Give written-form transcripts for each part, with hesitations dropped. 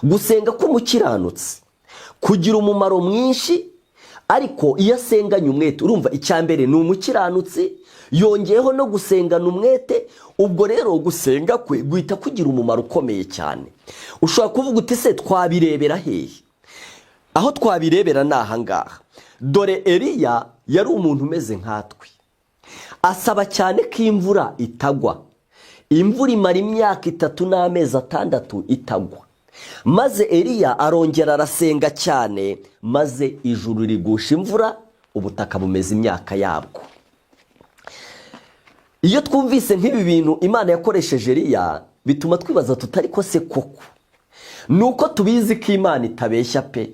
gusenga k'umukiranutsi kugira umumaro mwinshi, ariko iyo asenganye umwete, urumva icyambere ni umukiranutsi yongeyeho no gusengana umwete, ubwo rero gusenga kwe guhita kugira umumaro ukomeye cyane. Ushobora kuvuga uti se twabirebera hehe? Aho twabirebera ni ahangaha. Dore Eliya yari umuntu umeze nkatwe, asaba cyane ko imvura itagwa. Imvura imara imyaka 3 n'amezi 6 itagwa. Maze Eliya arongera arasenga cyane, maze ijuru rigusha imvura, ubutaka bumeze imyaka yabwo. Iyo twumvise nk'ibi bintu Imana yakoresheje Eliya, bituma twibaza tutari ko se koko nuko tubizi ko Imana itabeshya pe,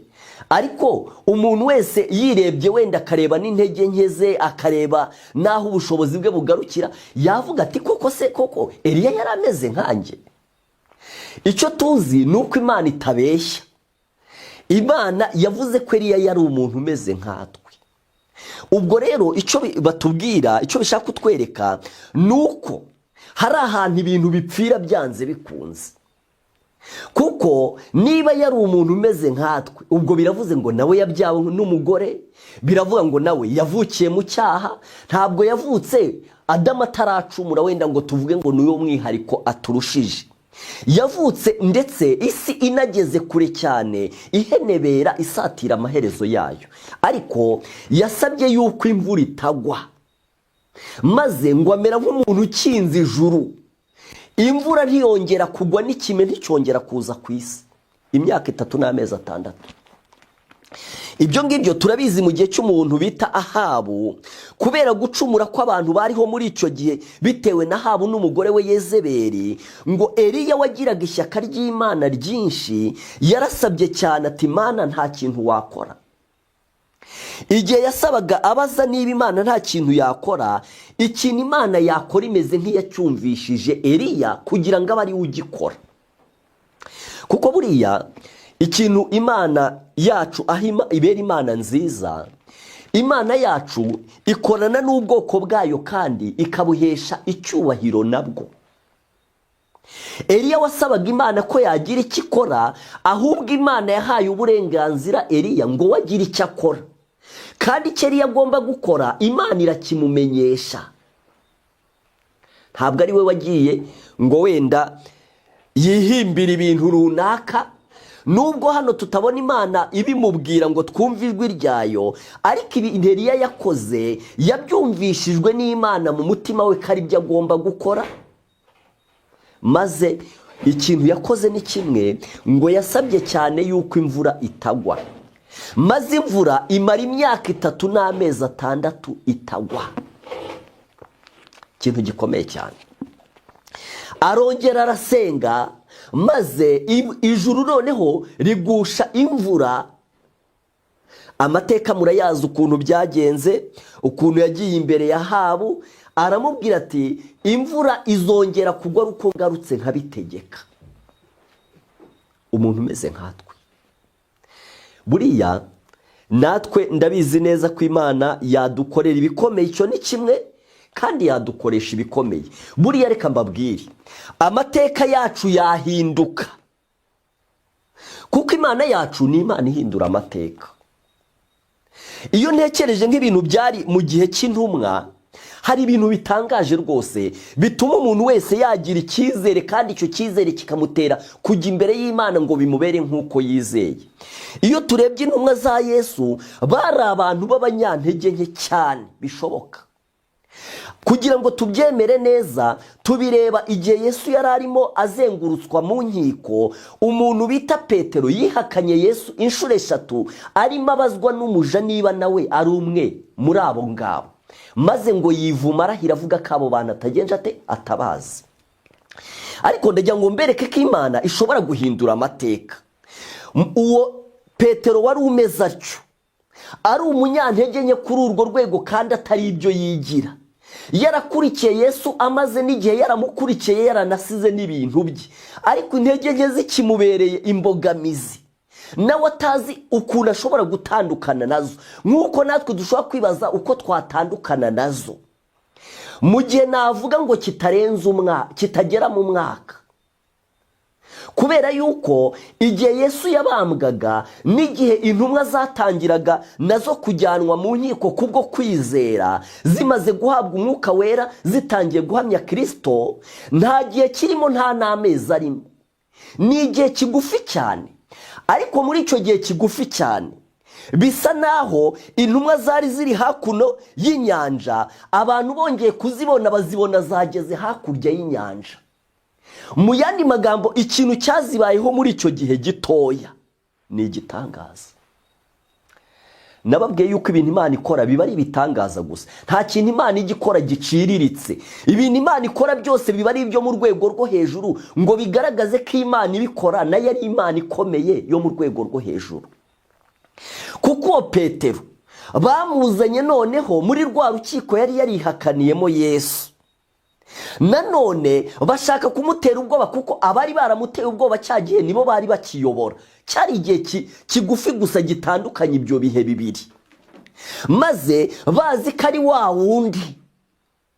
ariko umuntu wese yirebye wenda akareba n'intege nke ze, akareba naho ubushobozi bwe bugarukira, yavuga ati koko se koko Eliya yari ameze nkanjye. Icyo tuzi nuko Imana itabeshya. Imana yavuze ko Eliya yari umuntu umeze nkatwe. Ubwo rero icyo batubwira, icyo bishaka kutwereka nuko hari ahantu ibintu bipfira byanze bikunze. Kuko niba yari umuntu umeze nkatwe, ubwo biravuze ngo nawe yabyawe n'umugore, biravuga ngo nawe yavukiye mu cyaha, ntabwo yavutse Adamu ataracumura wenda ngo tuvuge ngo niyo mwihariko aturushije. Yavutse ndetse isi inageze kure cyane, ihenebera isatira amaherezo yayo, ariko yasabye yuko imvura itagwa, maze ngo amera nk'umuntu ukinze ijuru. Imvura ntiyongera kugwa, n'ikime nticyongera kuza ku isi imyaka 3 n'amezi 6. Ibyo ngibyo turabizi mu gihe cy'umuntu bita Ahabu, kubera gucumura kw'abantu bariho muri icyo gihe bitewe na Ahabu n'umugore we Yezebeli, ngo Eliya wagiraga ishyaka ry'Imana ryinshi yarasabye cyane ati Imana nta kintu wakora. Igihe yasabaga abaza niba Imana nta kintu yakora, ikintu Imana yakora imeze nk'iyacyumvishije Eliya kugira ngo abe ari we ugikora. Kuko buriya ikintu Imana yacu ibera Imana nziza, Imana yacu ikorana n'ubwoko bwayo kandi ikabuhesha icyubahiro nabwo. Eliya wasabaga Imana ko yagira icyo ikora, ahubwo Imana yahaye uburenganzira Eliya ngo wagira icyo akora, kandi icyo Eliya agomba gukora Imana irakimumenyesha. Ntabwo ari we wagiye ngo wenda yihimbira ibintu runaka, nubwo hano tutabona Imana ibimubwira ngo twumve ijwi ryayo, ariko ibi Eliya yakoze yabyumvishijwe n'Imana mu mutima we ko ari byo agomba gukora. Maze ikintu yakoze ni kimwe, ngo yasabye cyane yuko imvura itagwa, maze imvura imara imyaka 3 n'amezi 6 itagwa. Ikintu gikomeye cyane. Arongera arasenga, maze ijuru noneho rigusha imvura. Amateka murayazi ukuntu byagenze, ukuntu yagiye imbere ya Ahabu, aramubwira ati imvura izongera kugwa uko ngarutse nkabitegeka. Umuntu umeze nkatwe. Buriya natwe ndabizi neza ko Imana yadukorera ibikomeye, icyo ni kimwe, kandi yadukoresha ibikomeye. Buriya reka mbabwire, amateka yacu yahinduka, kuko Imana yacu ni Imana ihindura amateka. Iyo ntekereje nk'ibintu byari mu gihe cy'intumwa, hari ibintu bitangaje rwose bituma umuntu wese yagira icyizere, kandi icyo cyizere kikamutera kujya imbere y'Imana ngo bimubere nk'uko yizeye. Iyo turebye intumwa za Yesu, bari abantu b'abanyantege nke cyane bishoboka. Kugira ngo tubyemere neza, tubireba igihe Yesu yari arimo azengurutswa mu nkiko, umuntu bita Petero yihakanye Yesu inshuro 3, arimo abazwa n'umuja niba nawe ari umwe muri abo ngabo, maze ngo yivuma arahira avuga ko abo bantu atagenje ate atabazi. Ariko ndagira ngo mbereke ko Imana ishobora guhindura amateka. Uwo Petero wari umeze atyo, ari umunyantege nke kuri urwo rwego, kandi atari ibyo yigira. Yarakurikiye Yesu, amaze n'igihe yaramukurikiye yaranasize n'ibintu bye, ariko intege nke zikimubereye imbogamizi, nawe atazi ukuntu ashobora gutandukana nazo, nk'uko natwe dushobora kwibaza uko twatandukana nazo. Mu gihe navuga ngo kitagera mu mwaka, kubera yuko igihe Yesu yabambwaga n'igihe intumwa zatangiraga nazo kujyanwa mu nkiko kubwo kwizera, zimaze guhabwa umwuka wera, zitangiye guhamya Kristo, nta gihe kirimo, nta n'amezi arimo, ni igihe kigufi cyane. Ariko muri icyo gihe kigufi cyane bisa naho intumwa zari ziri hakuno y'inyanja, abantu bongeye kuzibona, bazibona zageze hakurya y'inyanja. Mu yandi magambo, ikintu cyazibayeho muri icyo gihe gitoya ni igitangaza. Nababwiye yuko ibintu Imana ikora biba ari ibitangaza gusa, nta kintu Imana ijya ikora giciriritse. Ibintu Imana ikora byose biba ari ibyo mu rwego rwo hejuru, ngo bigaragaze ko Imana ibikora nayo ari Imana ikomeye yo mu rwego rwo hejuru. Kuko uwo Petero bamuzanye noneho muri rwa rukiko yari yarihakaniyemo Yesu, nanone bashaka kumutera ubwoba, kuko abari baramuteye ubwoba cya gihe nibo bari bakiyobora. Cyari igihe kigufi gusa gitandukanye ibyo bihe bibiri, maze bazi ko ari wa wundi,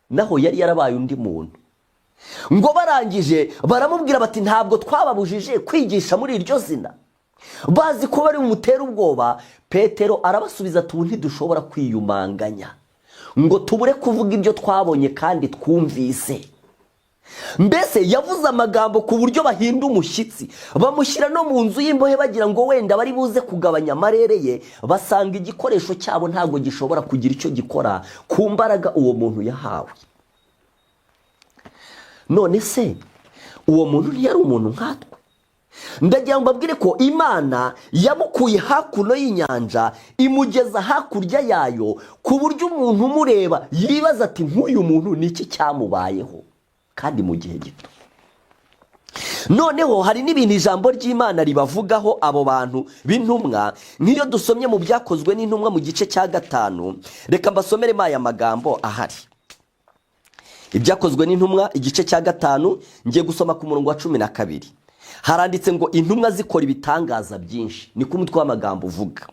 naho yari yarabaye undi muntu. Ngo barangije baramubwira bati ntabwo twababujije kwigisha muri iryo zina. Bazi ko bari bumutera ubwoba, Petero arabasubiza ati ubu ntidushobora kwiyumanganya ngo tubure kuvuga ibyo twabonye kandi twumvise. Mbese yavuze amagambo ku buryo bahinda umushyitsi, bamushyira no mu nzu y'imbohe bagira ngo wenda bari buze kugabanya amarere ye, basanga igikoresho cyabo ntabwo gishobora kugira icyo gikora ku mbaraga uwo muntu yahawe. None se uwo muntu ntiyari umuntu nkatwe? Ndagira ngo mbabwire ko Imana yamukuye hakuno y'inyanja imugeza hakurya yayo, ku buryo umuntu umureba yibaza ati nk'uyu muntu ni iki cyamubayeho, kandi mu gihe gito. Noneho hari n'ibintu ijambo ry'Imana ribavugaho abo bantu b'intumwa, nk'iyo dusomye mu Byakozwe n'Intumwa mu gice cya 5, reka mbasomeremo aya magambo ahari. Ibyakozwe n'Intumwa igice cya 5, ngiye gusoma ku murongo wa 12. Haranditse ngo intumwa zikora ibitangaza byinshi, niko umutwe w'amagambo uvuga.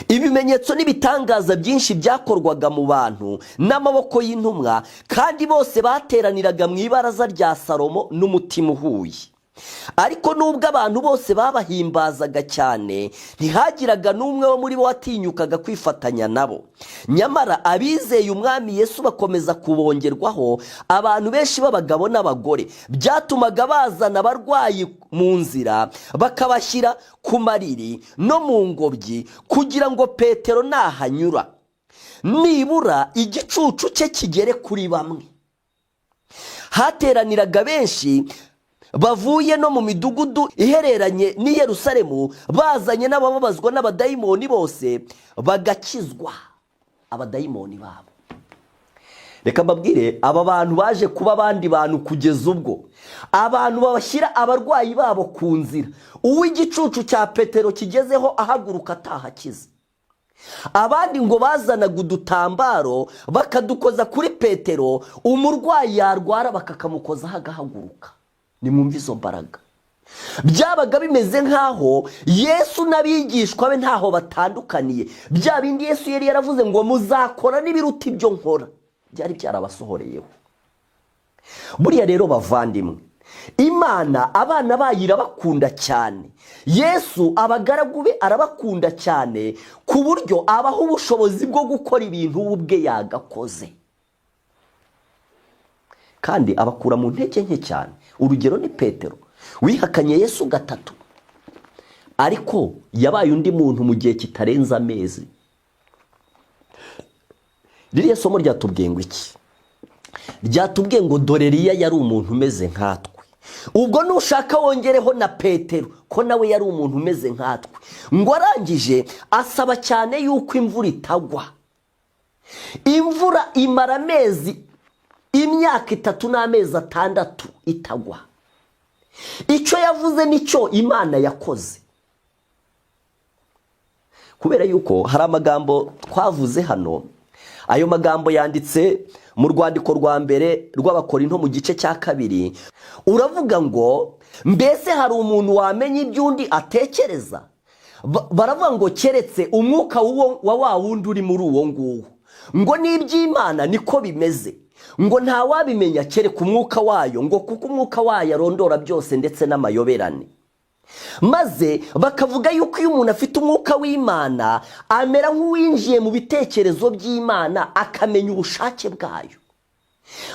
Ibimenyetso n'ibitangaza byinshi byakorwaga mu bantu n'amaboko y'intumwa, kandi bose bateraniraga mu ibaraza rya Salomo n'umutima uhuye. Ariko nubwo abantu bose babahimbazaga cyane, ntihagiraga n'umwe wo muri bo watinyukaga kwifatanya nabo. Nyamara abizeye umwami Yesu bakomeza kubongerwaho abantu benshi b'abagabo n'abagore, byatumaga bazana abarwayi mu nzira bakabashyira ku mariri no mu ngobyi, kugira ngo Petero nahanyura nibura igicucu cye kigere kuri bamwe. Hateraniraga benshi bavuye no mu midugudu ihereranye n'i Yerusalemu, bazanye n'abababazwa n'abadayimoni bose bagakizwa abadayimoni babo. Reka mbabwire, aba bantu baje kuba abandi bantu kugeza ubwo abantu babashyira abarwayi babo ku nzira, uw'igicucu cya Petero kigezeho ahaguruka atahakize. Abandi ngo bazanaga udutambaro bakadukoza kuri Petero, umurwayi yarwara bakakamukozaho agahaguruka. Nimwumve izo mbaraga. Byabaga bimeze nk'aho Yesu n'abigishwa be ntaho batandukaniye. Bya bindi Yesu yari yaravuze ngo muzakora n'ibiruta ibyo nkora, byari byarabasohoreyeho. Buriya rero bavandimwe, Imana abana bayo irabakunda cyane. Yesu abagaragu be arabakunda cyane, ku buryo abaho ubushobozi bwo gukora ibintu ubwe yagakoze, kandi abakura mu ntege nke cyane. Urugero ni Petero wihakanye Yesu 3, ariko yabaye undi muntu mu gihe kitarenza amezi. Ririya somo ryatubwiye ngo iki? Ryatubwiye ngo dore Eliya yari umuntu umeze nkatwe. Ubwo nushaka wongereho na Petero ko nawe yari umuntu umeze nkatwe. Ngo arangije asaba cyane yuko imvura itagwa. Imvura imara imyaka 3 n'amezi 6 itagwa. Icyo yavuze nicyo Imana yakoze. Kubera yuko hari amagambo twavuze hano, ayo magambo yanditse mu rwandiko rwa mbere rw'Abakorinto mu gice cya 2. Uravuga ngo mbese hari umuntu wamenya iby'undi atekereza? Baravuga ngo keretse umwuka wa wa wundi uri muri uwo nguwo. Ngo n'iby'Imana niko bimeze. ngo nta wabimenya kereka umwuka wayo, ngo kuko umwuka wayo arondora byose ndetse n'amayoberane. Maze bakavuga yuko iyo umuntu afite umwuka w'Imana amera nk'uwinjiye mu bitekerezo by'Imana akamenya ubushake bwayo.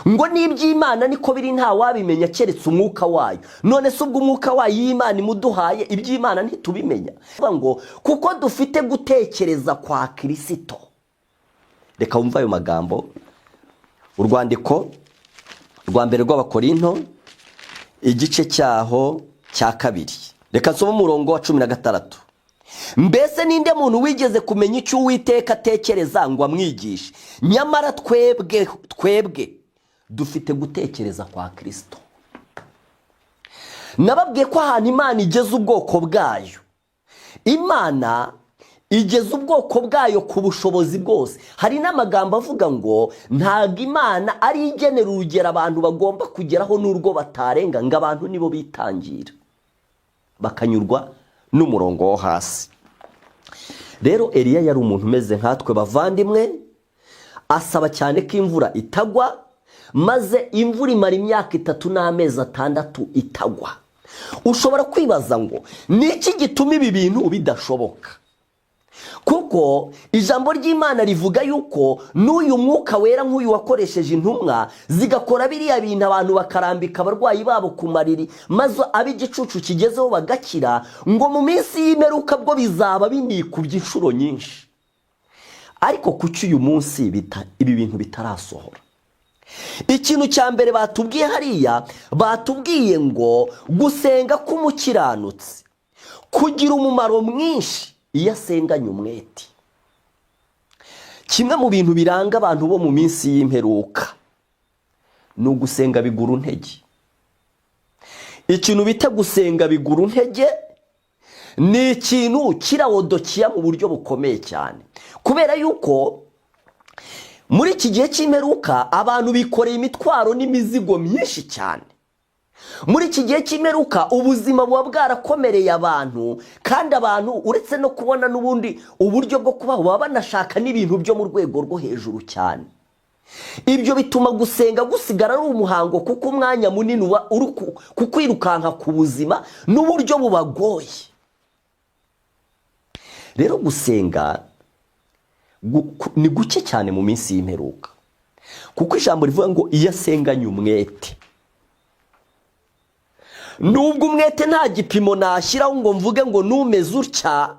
Ngo n'iby'Imana niko biri, nta wabimenya keretse umwuka wayo. None se ubwo umwuka wayo y'Imana imuduhaye iby'Imana ntitubimenya? Ngo kuko dufite gutekereza kwa Kristo. Reka wumva ayo magambo. Urwandiko rwa mbere rw'Abakorinto igice cyaho cya 2. Reka nsome umurongo wa 16. Mbese ninde muntu wigeze kumenya icyo Uwiteka atekereza ngo amwigishe? Nyamara twebwe dufite gutekereza kwa Kristo. Nababwiye ko ahantu Imana igeze ubwoko bwayo, Imana igeze ubwoko bwayo ku bushobozi bwose. Hari n'amagambo avuga ngo ntabwo Imana ari igenera urugero abantu bagomba kugeraho n'urwo batarenga, ngo abantu nibo bitangira bakanyurwa n'umurongo wo hasi. Rero Eliya yari umuntu umeze nkatwe bavandimwe, asaba cyane ko imvura itagwa, maze imvura imara imyaka 3 n'amezi 6 itagwa. Ushobora kwibaza ngo niki gituma ibi bintu bidashoboka? Kuko ijambo ry'Imana rivuga yuko n'uyu mwuka wera nk'uyu wakoresheje intumwa zigakora biriya bintu, abantu bakarambika abarwayi babo ku mariri, maze ab'igicucu kigezeho bagakira, ngo mu minsi y'imperuka bwo bizaba binikubye inshuro nyinshi. Ariko kuki uyu munsi ibi bintu bitarasohora? Ikintu cya mbere batubwiye hariya, batubwiye ngo gusenga k'umukiranutsi kugira umumaro mwinshi iyo asenganye umwete. Kimwe mu bintu biranga abantu bo mu minsi y'imperuka ni ugusenga bigura intege. Ikintu bita gusenga bigura intege ni ikintu kirawodokiya mu buryo bukomeye cyane, kubera yuko muri iki gihe cy'imperuka abantu bikoreye imitwaro n'imizigo myinshi cyane. Muri iki gihe cy'imperuka ubuzima buba bwarakomereye abantu, kandi abantu uretse no kubona n'ubundi uburyo bwo kubaho baba banashaka n'ibintu byo mu rwego rwo hejuru cyane. Ibyo bituma gusenga gusigara ari umuhango, kuko umwanya munini uri kukwirukanka ku buzima n'uburyo bubagoye. Rero gusenga ni guke cyane mu minsi y'imperuka, kuko ijambo rivuga ngo iyo asenganye umwete. Nubwo umwete nta gipimo nashyiraho ngo mvuge ngo numeze utya,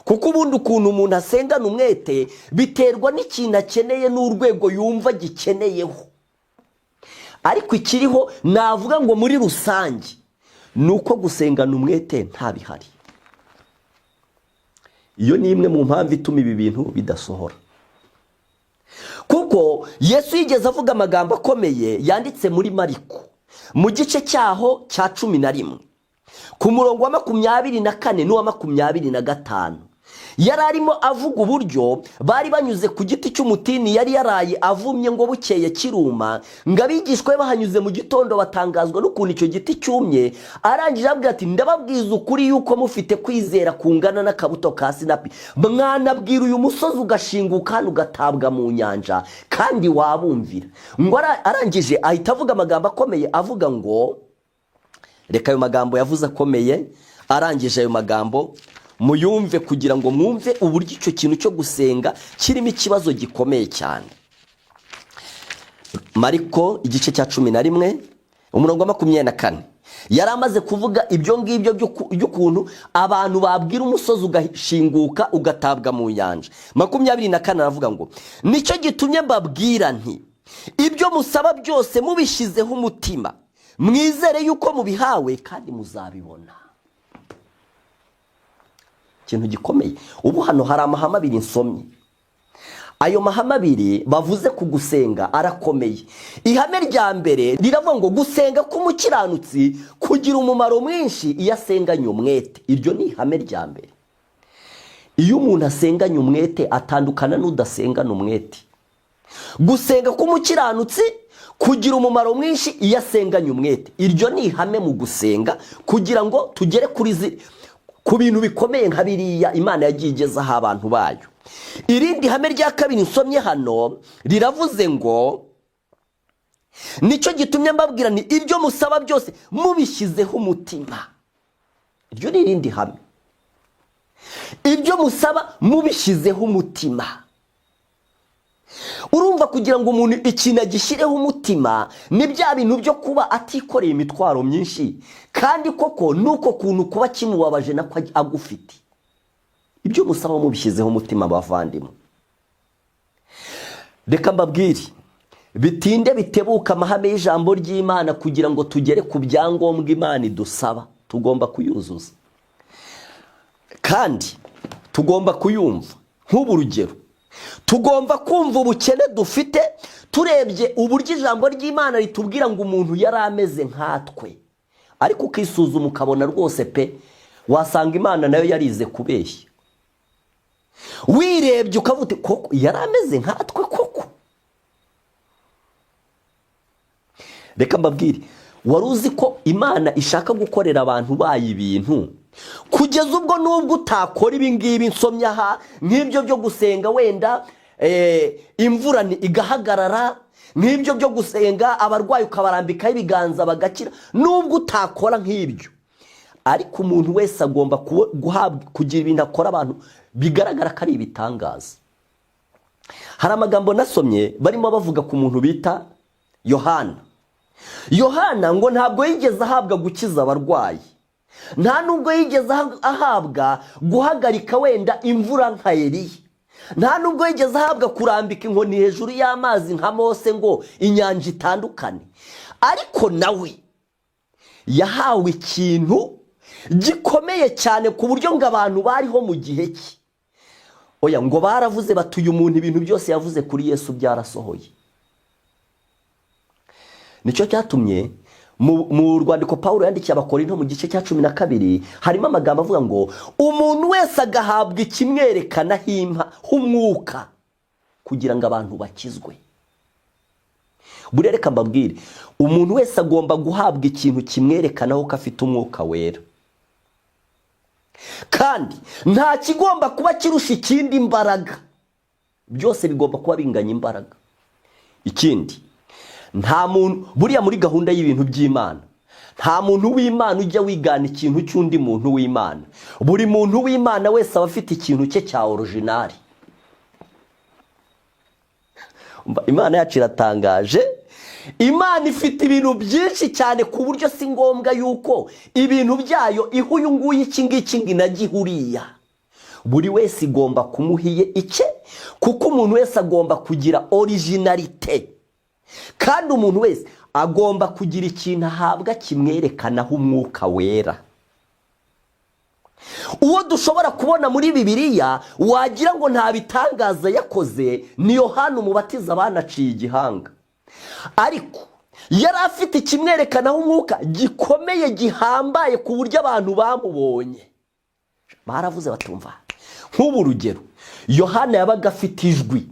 kuko ubundi ukuntu umuntu asengana umwete biterwa n'ikintu akeneye n'urwego yumva gikeneyeho. Ariko ikiriho navuga ngo muri rusange ni uko gusengana umwete nta bihari. Iyo ni imwe mu mpamvu ituma ibi bintu bidasohora. Kuko Yesu yigeze avuga amagambo akomeye yanditse muri Mariko mu gice cyaho cya 11 ku murongo wa 24 n'uwa 25. Yari arimo avuga uburyo bari banyuze ku giti cy'umutini yari yaraye avumye ngo bukeye kiruma, ngo abigishwe bahanyuze mu gitondo batangazwa n'ukuntu icyo giti cyumye. Arangije avuga ati ndababwiza ukuri yuko mufite kwizera kungana n'akabuto ka sinapi, mwanabwira uyu musozi ugashinguka hano ugatabwa mu nyanja kandi wabumvira. Ngo arangije ahita avuga amagambo akomeye avuga ngo, reka ayo magambo yavuze akomeye, arangije ayo magambo muyumve kugira ngo mwumve uburyo icyo kintu cyo gusenga kirimo ikibazo gikomeye cyane. Mariko igice cya 11 umurongo wa 24. Yari amaze kuvuga ibyo ngibyo by'ukuntu abantu babwira umusozi ugashinguka ugatabwa mu nyanja. 24 aravuga ngo nicyo gitumye mbabwira nti ibyo musaba byose mubishyizeho umutima, mwizere yuko mubihawe kandi muzabibona. Ikintu gikomeye. Ubu hano hari amahame 2 nsomye. Ayo mahame 2 bavuze ku gusenga arakomeye. Ihame rya mbere riravuga ngo gusenga k'umukiranutsi kugira umumaro mwinshi iyo asenganye umwete. Iryo ni ihame rya mbere. Iyo umuntu asenganye umwete atandukana n'udasengana umwete. Gusenga k'umukiranutsi kugira umumaro mwinshi iyo asenganye umwete. Iryo ni ihame mu gusenga kugira ngo tugere ku bintu bikomeye nka biriya Imana yagiye igezaho abantu bayo. Irindi hame rya kabiri nsomye hano riravuze ngo nicyo gitumye mbabwira ni ibyo musaba byose mubishyizeho umutima. Iryo ni irindi hame. Ibyo musaba mubishyizeho umutima. Urumva kugira ngo umuntu ikintu agishyireho umutima ni bya bintu byo kuba atikoreye imitwaro myinshi, kandi koko nuko kuntu kuba kimubabaje nako agufite. Ibyo musaba mubishyizeho umutima bavandimwe. Reka mbabwire, bitinde bitebuka amahame y'ijambo ry'Imana kugira ngo tugere ku byangombwa Imana idusaba, tugomba kuyuzuza kandi tugomba kuyumva. Nk'ubu rugero, tugomba kumva ubukene dufite turebye uburyo ijambo ry'Imana ritubwira ngo umuntu yari ameze nkatwe, ariko ukisuzuma ukabona rwose pe wasanga Imana nayo yarize kubeshya. Wirebye ukavuga koko yari ameze nkatwe koko. Reka mbabwire, wari uzi ko Imana ishaka gukorera abantu bayo ibintu kugeza ubwo nubwo utakora ibi ngibi nsomye aha, nk'ibyo byo gusenga wenda imvura igahagarara, nk'ibyo byo gusenga abarwayi ukabarambikaho ibiganza bagakira, nubwo utakora nk'ibyo, ariko umuntu wese agomba kugira ibintu akora abantu bigaragara ko ari ibitangaza. Hari amagambo nasomye barimo bavuga ku muntu bita Yohana. Yohana ngo ntabwo yigeze ahabwa gukiza abarwayi, nta nubwo yigeze ahabwa guhagarika wenda imvura nka Eliya, nta nubwo yigeze ahabwa kurambika inkoni hejuru y'amazi nka Mose ngo inyanja itandukane, ariko nawe yahawe ikintu gikomeye cyane ku buryo ngo abantu bariho mu gihe cye, oya ngo baravuze bati uyu muntu ibintu byose yavuze kuri Yesu byarasohoye. Nicyo cyatumye mu rwandiko Pawulo yandikiye Abakorinto mu gice cya 12 harimo amagambo avuga ngo umuntu wese agahabwa ikimwerekana h'umwuka kugira ngo abantu bakizwe. Burereka mbabwire, umuntu wese agomba guhabwa ikintu kimwerekanaho ko afite umwuka wera, kandi nta kigomba kuba kirusha ikindi imbaraga, byose bigomba kuba binganya imbaraga. Ikindi, nta muntu buriya muri gahunda y'ibintu by'Imana, nta muntu w'Imana ujya wigana ikintu cy'undi muntu w'Imana. Buri muntu w'Imana wese aba afite ikintu cye cya originali. Imana yacu iratangaje. Imana ifite ibintu byinshi cyane ku buryo si ngombwa yuko ibintu byayo ihuye nguye iki ngiki nginagihuriya. Buri wese igomba kumuhiye icye, kuko umuntu wese agomba kugira originalite, kandi umuntu wese agomba kugira ikintu ahabwa kimwerekanaho umwuka wera. Uwo dushobora kubona muri Bibiliya wagira ngo nta bitangaza yakoze ni Yohana Umubatiza banaciye igihanga, ariko yari afite ikimwerekanaho umwuka gikomeye gihambaye ku buryo abantu bamubonye baravuze batumva. Nk'ubu rugero, Yohana yabaga afite ijwi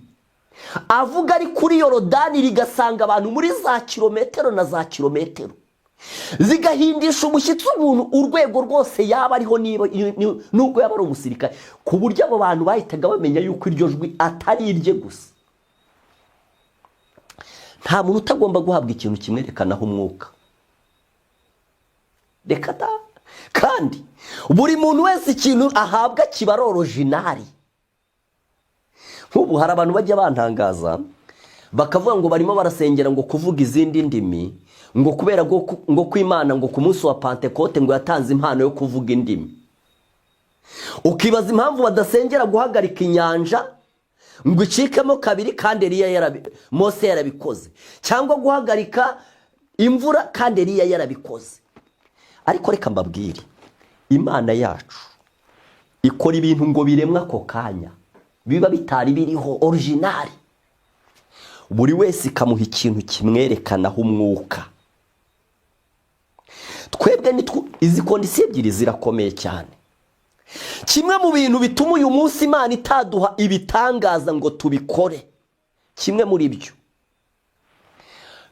avuga ari kuri Yorodani rigasanga abantu muri za kilometero na za kilometero, zigahindisha umushyitsi umuntu urwego rwose yaba ariho nubwo yaba ari umusirikare, ku buryo abo bantu bahitaga bamenya yuko iryo jwi atari irye gusa. Nta muntu utagomba guhabwa ikintu kimwerekanaho umwuka, reka da. Kandi buri muntu wese ikintu ahabwa kiba ari originali. Nk'ubu hari abantu bajya bantangaza bakavuga ngo barimo barasengera ngo kuvuga izindi ndimi, ngo kubera ngo kw'Imana ngo ku munsi wa Pentecote ngo yatanze impano yo kuvuga indimi. Ukibaza impamvu badasengera guhagarika inyanja ngo icikemo kabiri kandi Mose yarabikoze, cyangwa guhagarika imvura kandi Eliya yarabikoze. Ariko reka mbabwire, Imana yacu ikora ibintu ngo biremwa ako kanya, biba bitari biriho originali. Buri wese ikamuha ikintu kimwerekanaho umwuka. Twebwe izi kondisiyo ebyiri zirakomeye cyane. Kimwe mu bintu bituma uyu munsi Imana itaduha ibitangaza ngo tubikore, kimwe muri byo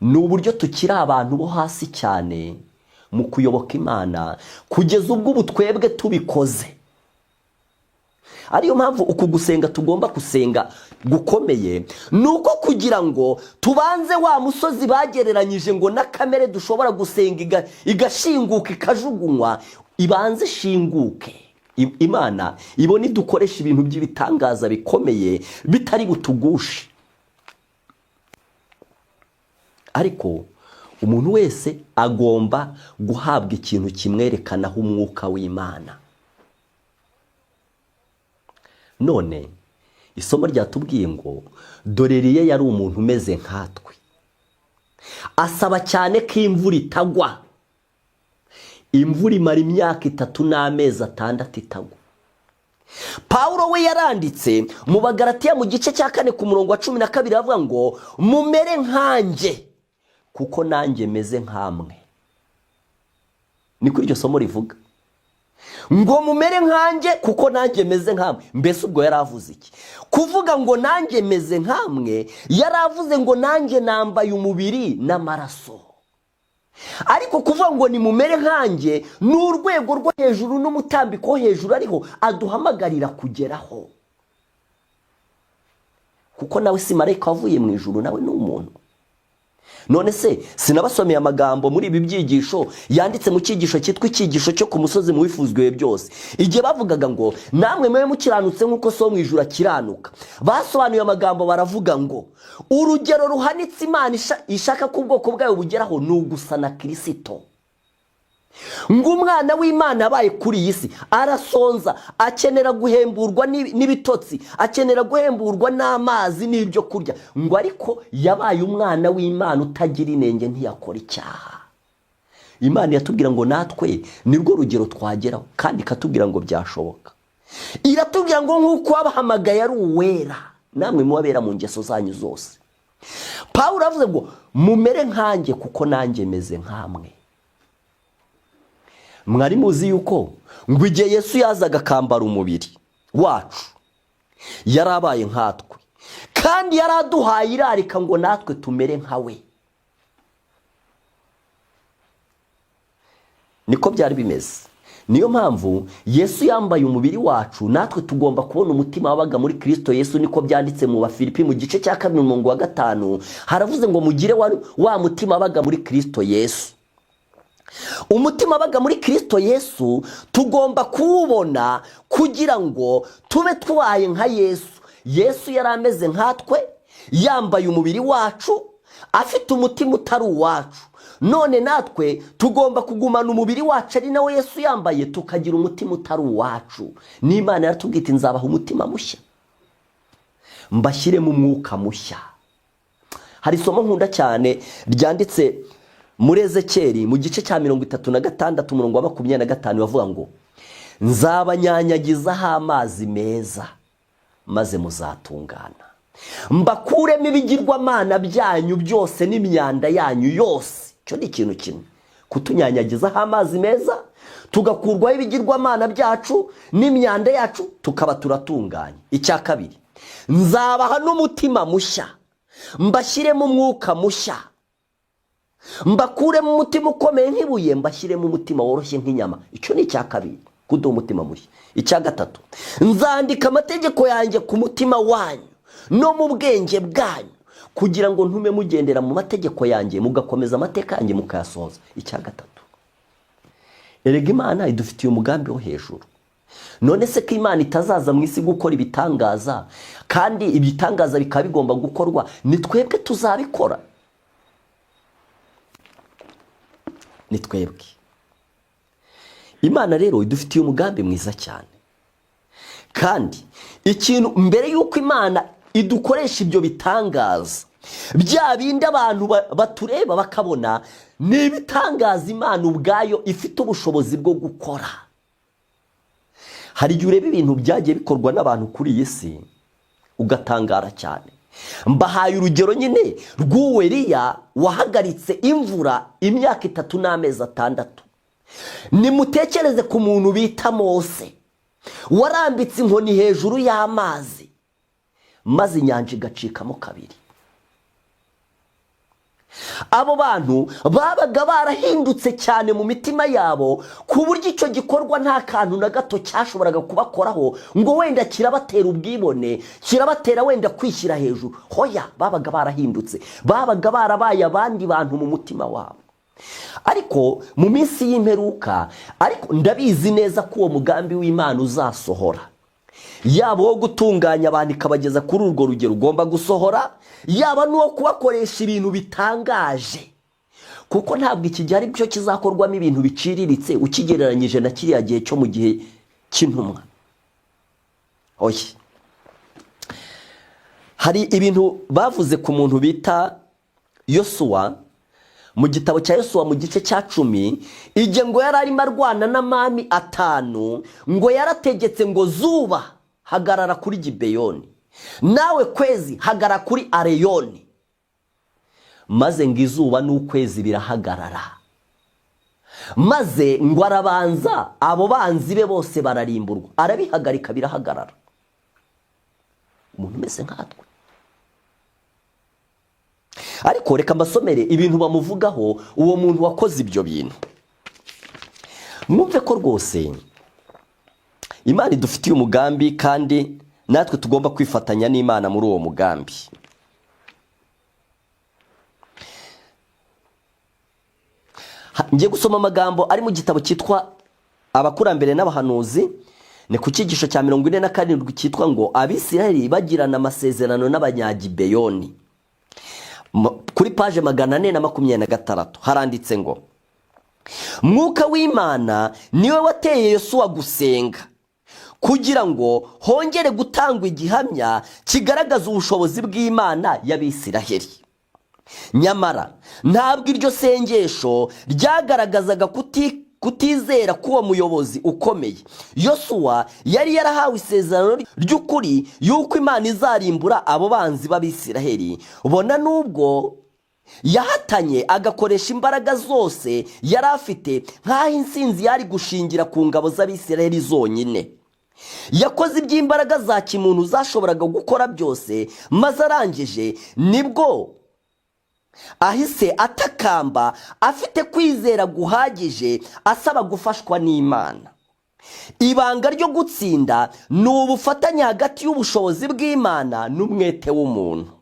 ni uburyo tukiri abantu bo hasi cyane mu kuyoboka Imana, kugeza ubwo ubu twebwe tubikoze ariyo mpamvu uku gusenga tugomba gusenga gukomeye, nuko kugira ngo tubanze wa musozi bagereranyije ngo na kamere dushobora gusenga igashinguka ikajugunywa, ibanze ishinguke. Imana ibone dukoresha ibintu by'ibitangaza bikomeye bitari butugushe. Ariko umuntu wese agomba guhabwa ikintu kimwerekanaho umwuka w'Imana. None isomo ryatubwiye ngo dore Eliya yari umuntu umeze nkatwe, asaba cyane ko imvura itagwa. Imvura imara imyaka 3 n'amezi 6 itagwa. Pawulo we yaranditse mu Bagalatiya mu gice cya 4 ku murongo wa 12 avuga ngo mumere nkanjye kuko nanjye meze nkamwe. Niko iryo somo rivuga, ngo mumere nkanjye kuko nanjye meze nkamwe. Mbese ubwo yaravuze iki? Kuvuga ngo nanjye meze nkamwe, yaravuze ngo nanjye nambaye umubiri n'amaraso. Ariko kuvuga ngo ni mumere nkanjye ni urwego rwo hejuru n'umutambiko hejuru ariho aduhamagarira kugeraho, kuko nawe si marayika wavuye mu ijuru, nawe ni umuntu. None se sinabasomeye amagambo muri ibi byigisho yanditse mu cyigisho cyitwa icyigisho cyo ku musozi mu bifuzwe byose, igihe bavugaga ngo namwe mwe mukiranutse nk'uko so mu ijuru akiranuka. Basobanuye amagambo baravuga ngo urugero ruhanitse Imana ishaka ko ubwoko bwayo bugeraho ni ugusa na Kristo. Ngo umwana w'Imana abaye kuri iyi si arasonza, akenera guhemburwa n'ibitotsi, akenera guhemburwa n'amazi n'ibyo kurya. Ngo ariko yabaye umwana w'Imana utagira inenge, ntiyakora icyaha. Imana yatubwira ngo natwe nibwo rugero twageraho, kandi ikatubwira ngo byashoboka. Iratubwira ngo nk'uko wabahamagaye ari uwera, namwe mubabera mu ngeso zanyu zose. Pawulo avuze ngo mumere nkanjye kuko nanjye meze nkamwe. Mwari muzi yuko ngo igihe Yesu yazaga akambara umubiri wacu yarabaye nkatwe, kandi yaraduhaye irarika ngo natwe tumere nkawe. Niko byari bimeze. Niyo mpamvu Yesu yambaye umubiri wacu, natwe tugomba kubona umutima wabaga muri Kristo Yesu. Niko byanditse mu Bafilipi mu gice cya 2 umurongo wa 5, haravuze ngo mugire wa mutima wabaga muri Kristo Yesu. Umutima wabaga muri Kristo Yesu tugomba kuwubona kugira ngo tube twaye nka Yesu. Yesu yari ameze nkatwe, yambaye umubiri wacu, afite umutima utari uwacu. None natwe tugomba kugumana umubiri wacu ari nawe Yesu yambaye, tukagira umutima utari uwacu. N'Imana yaratubwita nzabaha umutima mushya, mbashyire mu mwuka mushya. Hari isomo nkunda cyane ryanditse muri Ezekiyeli mu gice cya 36 umurongo wa 25 bavuga ngo nzabanyanyagizaho amazi meza maze muzatungana, mbakuremo ibigirwamana byanyu byose n'imyanda yanyu yose. Cyo ni ikintu kimwe, kutunyanyagizaho amazi meza, tugakurwaho ibigirwamana byacu n'imyanda yacu, tukaba turatunganye. Icya kabiri, nzabaha n'umutima mushya, mbashyiremo umwuka mushya, mbakuremo umutima ukomeye nk'ibuye, mbashyiremo umutima woroshye nk'inyama. Icyo ni icya kabiri, kuduha umutima mushya. Icya gatatu, nzandika amategeko yanjye ku mutima wanyu no mu bwenge bwanyu, kugira ngo ntume mugendera mu mategeko yanjye, mugakomeza amateka yanjye mukayasohoza. Icya gatatu, erega Imana idufitiye umugambi wo hejuru. None se ko Imana itazaza mu isi gukora ibitangaza, kandi ibitangaza bikaba bigomba gukorwa, ni twebwe tuzabikora? Ni twebwe. Imana rero idufitiye umugambi mwiza cyane, kandi ikintu mbere yuko Imana idukoresha ibyo bitangaza, bya bindi abantu batureba bakabona ni ibitangaza Imana ubwayo ifite ubushobozi bwo gukora. Hari igihe ureba ibintu byagiye bikorwa n'abantu kuri iyi si ugatangara cyane. Mbahaye urugero nyine rw'uwo Eliya wahagaritse imvura imyaka 3 n'amezi 6. Nimutekereze ku muntu bita Mose, warambitse inkoni hejuru y'amazi maze inyanja igacikamo kabiri. abo bantu babaga barahindutse cyane mu mitima yabo ku buryo icyo gikorwa nta kantu na gato cyashoboraga kubakoraho ngo wenda kirabatera ubwibone, kirabatera wenda kwishyira hejuru. Hoya, babaga barahindutse, babaga barabaye abandi bantu mu mutima wabo. Ariko mu minsi y'imperuka, ariko ndabizi neza ko uwo mugambi w'Imana uzasohora, yaba wo gutunganya abantu ikabageza kuri urwo rugero ugomba gusohora, yaba n'uwo kubakoresha ibintu bitangaje, kuko ntabwo iki gihe ari cyo kizakorwamo ibintu biciriritse ukigereranyije na kiriya gihe cyo mu gihe cy'intumwa. Oya, hari ibintu bavuze ku muntu bita Yosuwa mu gitabo cya Yosuwa mu gice cya 10, igihe ngo yari arimo arwana n'amami 5, ngo yarategetse ngo zuba hagarara kuri Gibeyoni, nawe kwezi hagarara kuri Areyoni, maze ngo izuba n'ukwezi birahagarara, maze ngo arabanza abo banzi be bose bararimburwa, arabihagarika birahagarara. Umuntu umeze nkatwe. Ariko reka mbasomere ibintu bamuvugaho uwo muntu wakoze ibyo bintu, mwumve ko rwose Imana idufitiye umugambi kandi natwe tugomba kwifatanya n'Imana muri uwo mugambi. Ngiye gusoma amagambo ari mu gitabo cyitwa Abakurambere n'Abahanuzi, ni ku cyigisho cya 47 cyitwa ngo Abisirayeli bagirana amasezerano n'Abanyagibeyoni. Kuri page 426 haranditse ngo Mwuka w'Imana niwe wateye Yosuwa gusenga kugira ngo hongere gutangwa igihamya kigaragaza ubushobozi bw'Imana y'Abisirayeli. Nyamara ntabwo iryo sengesho ryagaragazaga kutizera k'uwo muyobozi ukomeye. Yosuwa yari yarahawe isezerano ry'ukuri yuko Imana izarimbura abo banzi b'Abisirayeli. Ubona nubwo yahatanye agakoresha imbaraga zose yari afite, nk'aho insinzi yari gushingira ku ngabo z'Abisirayeli zonyine. Yakoze iby'imbaraga za kimuntu zashoboraga gukora byose, maze arangije nibwo ahise atakamba afite kwizera guhagije, asaba gufashwa n'Imana. Ibanga ryo gutsinda ni ubufatanye hagati y'ubushobozi bw'Imana n'umwete w'umuntu.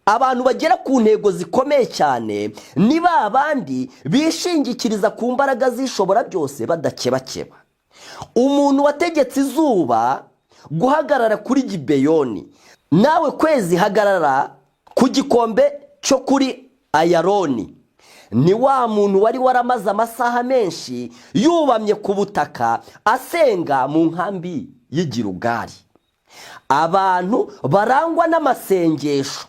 Abantu bagera ku ntego zikomeye cyane ni ba bandi bishingikiriza ku mbaraga zishobora byose badakebakeba. Umuntu wategetse izuba guhagarara kuri Gibeyoni, nawe kwezi hagarara ku gikombe cyo kuri Ayaroni, ni wa muntu wari waramaze amasaha menshi yubamye ku butaka asenga mu nkambi y'Igirugari. Abantu barangwa n'amasengesho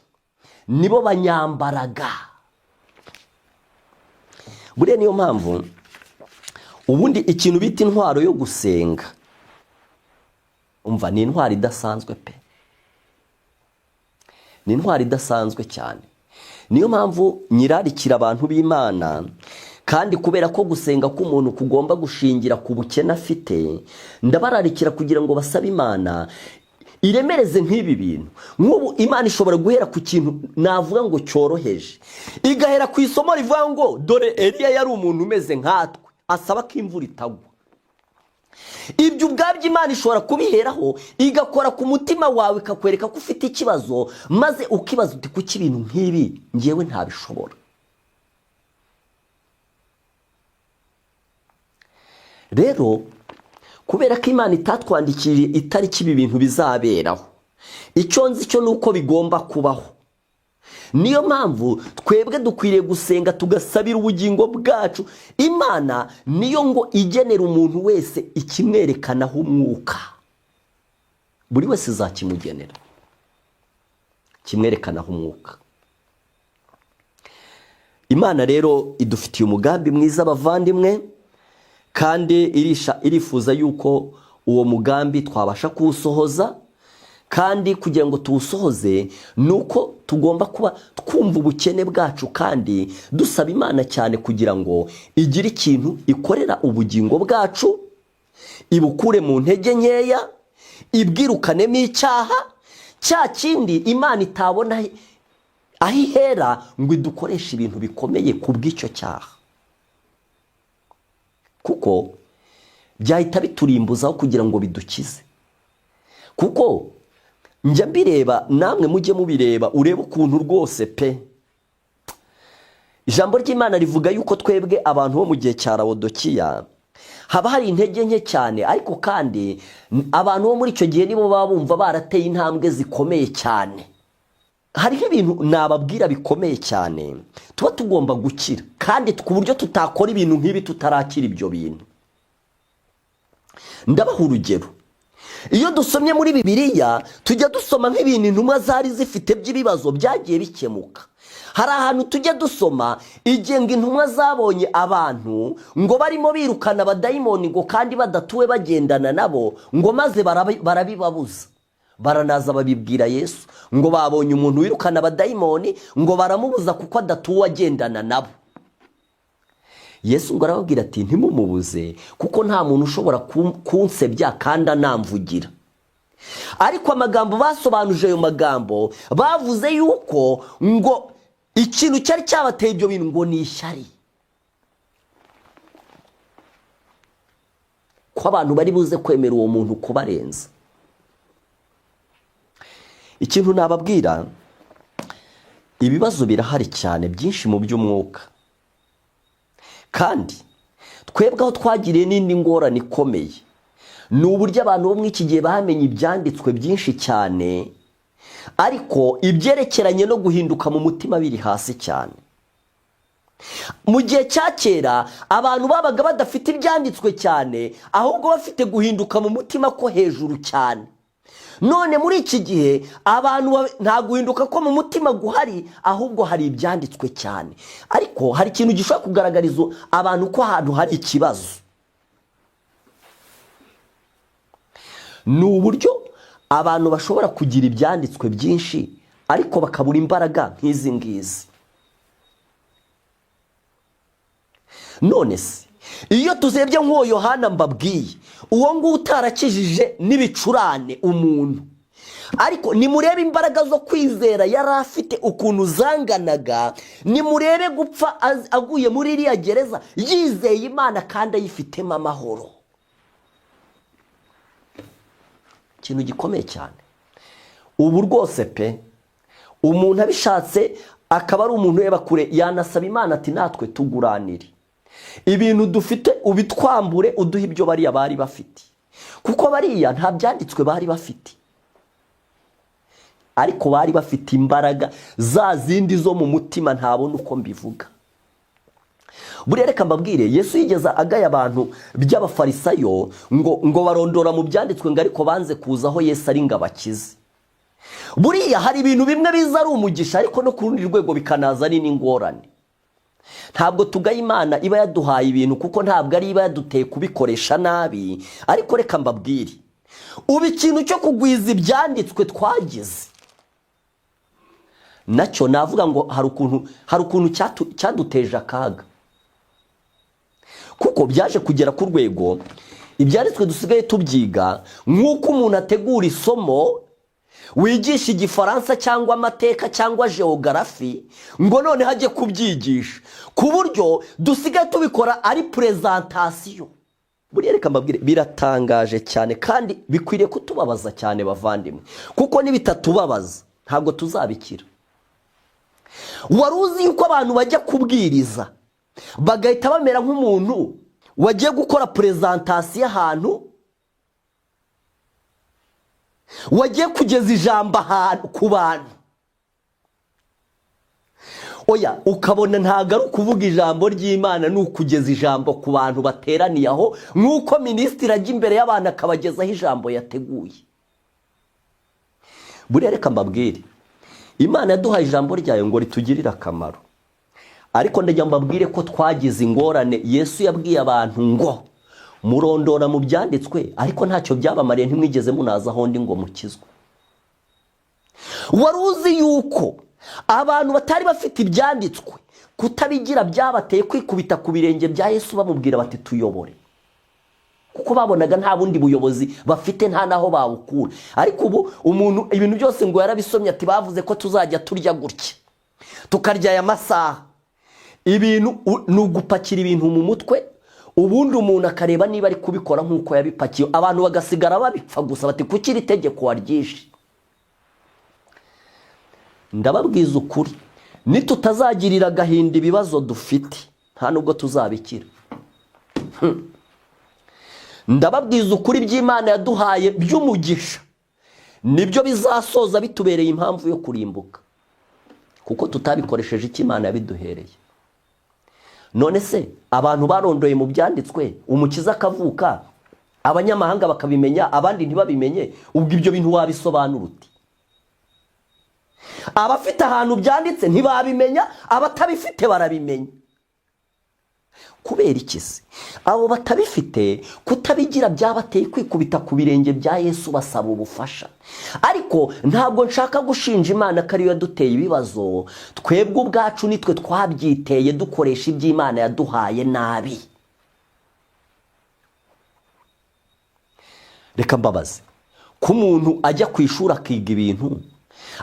nibo banyambaraga. Buriya niyo mpamvu ubundi ikintu bita intwaro yo gusenga, umva, ni intwaro idasanzwe pe, ni intwaro idasanzwe cyane. Niyo mpamvu nyirarikira abantu b'Imana, kandi kubera ko gusenga k'umuntu kugomba gushingira ku bukene afite, ndabararikira kugira ngo basabe Imana iremereze nk'ibi bintu. Nk'ubu Imana ishobora guhera ku kintu navuga ngo cyoroheje, igahera ku isomo rivuga ngo dore Eliya yari umuntu umeze nkatwe, asaba ko imvura itagwa. Ibyo ubwabyo Imana ishobora kubiheraho igakora ku mutima wawe, ikakwereka ko ufite ikibazo, maze ukibaza uti kuki ibintu nk'ibi ngewe ntabishobora. Rero kubera ko Imana itatwandikiriye itariki ibi bintu bizaberaho, icyo nzi cyo nuko bigomba kubaho. Niyo mpamvu twebwe dukwiriye gusenga tugasabira ubugingo bwacu. Imana niyo ngo igenera umuntu wese ikimwerekanaho umwuka, buri wese izakimugenera kimwerekanaho umwuka. Imana rero idufitiye umugambi mwiza bavandimwe, kandi irifuza yuko uwo mugambi twabasha kuwusohoza. Kandi kugira ngo tuwusohoze nuko tugomba kuba twumva ubukene bwacu, kandi dusaba Imana cyane kugira ngo igire ikintu ikorera ubugingo bwacu, ibukure mu ntege nkeya, ibwirukanemo icyaha, cya kindi Imana itabona aho ihera ngo idukoreshe ibintu bikomeye ku bw'icyo cyaha, kuko byahita biturimbuzaho kugira ngo bidukize. Kuko njya mbireba, namwe mujye mubireba, urebe ukuntu rwose pe. Ijambo ry'Imana rivuga yuko twebwe abantu bo mu gihe cya Laodikiya haba hari intege nke cyane, ariko kandi abantu bo muri icyo gihe nibo baba bumva barateye intambwe zikomeye cyane. Hariho ibintu nababwira bikomeye cyane tuba tugomba gukira, kandi ku buryo tutakora ibintu nk'ibi tutarakira ibyo bintu. Ndabaha urugero. Iyo dusomye muri Bibiliya tujya dusoma nk'ibintu intumwa zari zifite by'ibibazo byagiye bikemuka. Hari ahantu tujya dusoma igihe ngo intumwa zabonye abantu ngo barimo birukana abadayimoni ngo kandi badatuwe bagendana nabo, ngo maze barabibabuza. Baranaza babibwira Yesu ngo babonye umuntu wirukana abadayimoni ngo baramubuza kuko adatuwe agendana nabo. Yesu ngo arababwira ati ntimumubuze kuko nta muntu ushobora kunsebya kandi anamvugira. Ariko amagambo basobanuje ayo magambo bavuze yuko ngo ikintu cyari cyabateye ibyo bintu ngo ni ishyari, ko abantu bari buze kwemera uwo muntu kubarenza. Ikintu nababwira, ibibazo birahari cyane byinshi mu by'umwuka, kandi twebwe aho twagiriye n'indi ngorane ikomeye ni uburyo abantu bo muri iki gihe bamenye ibyanditswe byinshi cyane, ariko ibyerekeranye no guhinduka mu mutima biri hasi cyane. Mu gihe cya kera abantu babaga badafite ibyanditswe cyane, ahubwo bafite guhinduka mu mutima ko hejuru cyane. None muri iki gihe abantu nta guhinduka ko mu mutima guhari, ahubwo hari ibyanditswe cyane. Ariko hari ikintu gishobora kugaragariza abantu ko ahantu hari ikibazo, ni uburyo abantu bashobora kugira ibyanditswe byinshi ariko bakabura imbaraga nk'izi ngizi. None se iyo tuzebye nk'uwo Yohana mbabwiye, uwo nguwo utarakijije n'ibicurane umuntu, ariko nimurebe imbaraga zo kwizera yari afite ukuntu zanganaga, nimurebe gupfa aguye muri iriya gereza yizeye Imana kandi ayifitemo amahoro. Ikintu gikomeye cyane. Ubu rwose pe, umuntu abishatse akaba ari umuntu ureba kure, yanasaba Imana ati natwe tuguranire ibintu dufite ubitwambure, uduhe ibyo bariya bari bafite, kuko bariya nta byanditswe bari bafite, ariko bari bafite imbaraga za zindi zo mu mutima ntabona uko mbivuga. Buriya reka mbabwire, Yesu yigeze agaya abantu by'abafarisayo ngo barondora mu byanditswe ngo ariko banze kuza aho Yesu ari ngo abakize. Buriya hari ibintu bimwe biza ari umugisha, ariko no ku rundi rwego bikanaza ari n'ingorane. Ntabwo tugaya Imana iba yaduhaye ibintu kuko ntabwo ari iba yaduteye kubikoresha nabi, ariko reka mbabwire, ubu ikintu cyo kugwiza ibyanditswe twagize nacyo navuga ngo hari ukuntu cyaduteje akaga, kuko byaje kugera ku rwego ibyanditswe dusigaye tubyiga nk'uko umuntu ategura isomo wigisha igifaransa cyangwa amateka cyangwa geography, ngo none hajye kubyigisha, ku buryo dusigaye tubikora ari presentation. Buriya reka mbabwire, biratangaje cyane kandi bikwiriye kutubabaza cyane bavandimwe, kuko nibitatubabaza ntabwo tuzabikira. Wari uzi yuko abantu bajya kubwiriza bagahita bamera nk'umuntu wagiye gukora presentation ahantu, wagiye kugeza ijambo ahantu ku bantu, oya ukabona ntabwo ari ukuvuga ijambo ry'Imana, ni ukugeza ijambo ku bantu bateraniye aho, nk'uko minisitiri ajya imbere y'abantu akabagezaho ijambo yateguye. Buriya reka mbabwire, Imana yaduhaye ijambo ryayo ngo ritugirire akamaro, ariko ndajya mbabwire ko twagize ingorane. Yesu yabwiye abantu ngo murondora mu byanditswe, ariko ntacyo byabamariye, ntimwigeze munaza aho ndi ngo mukizwe. Wari uzi yuko abantu batari bafite ibyanditswe kutabigira byabateye kwikubita ku birenge bya Yesu bamubwira bati tuyobore, kuko babonaga nta bundi buyobozi bafite, nta naho bawukura. Ariko ubu umuntu ibintu byose ngo yarabisomye ati bavuze ko tuzajya turya gutya, tukarya aya masaha. Ibintu ni ugupakira ibintu mu mutwe, ubundi umuntu akareba niba ari kubikora nk'uko yabipakiye, abantu bagasigara babipfa gusa bati kuki iri tegeko waryishe. Ndababwiza ukuri, nitutazagirira agahinda ibibazo dufite nta nubwo tuzabikira. Ndababwiza ukuri, by'Imana yaduhaye by'umugisha nibyo bizasoza bitubereye impamvu yo kurimbuka, kuko tutabikoresheje icyo Imana yabiduhereye. None se abantu barondoye mu byanditswe umukiza akavuka, abanyamahanga bakabimenya abandi ntibabimenye, ubwo ibyo bintu wabisobanura uti? Abafite ahantu byanditse ntibabimenya, abatabifite barabimenya. Kubera iki se abo batabifite kutabigira byabateye kwikubita ku birenge bya Yesu basaba ubufasha? Ariko ntabwo nshaka gushinja Imana ko ariyo yaduteye ibibazo, twebwe ubwacu nitwe twabyiteye dukoresha iby'Imana yaduhaye nabi. Reka mbabaze, ko umuntu ajya ku ishuri akiga ibintu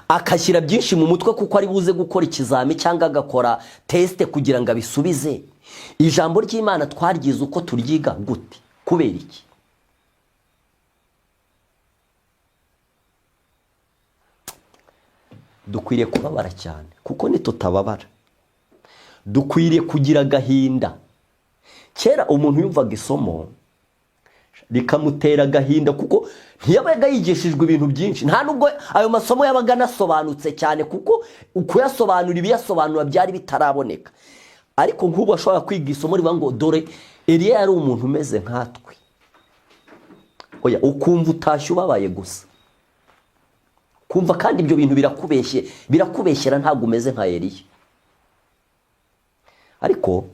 akashyira byinshi mu mutwe kuko ari buze gukora ikizami cyangwa agakora tesite kugira ngo abisubize, ijambo ry'Imana twaryize uko turyiga gute? Kubera iki? Dukwiriye kubabara cyane, kuko nitutababara dukwiriye kugira agahinda. Kera umuntu yumvaga isomo rikamutera agahinda kuko ntiyabaga yigishijwe ibintu byinshi, nta nubwo ayo masomo yabaga anasobanutse cyane, kuko ukuyasobanura ibiyasobanura byari bitaraboneka. Ariko nk'ubu ashobora kwiga isomo rivuga ngo dore Eliya yari umuntu umeze nkatwe, oya ukumva utashye ubabaye gusa, kumva kandi ibyo bintu birakubeshyera ntabwo umeze nka Eliya. Ariko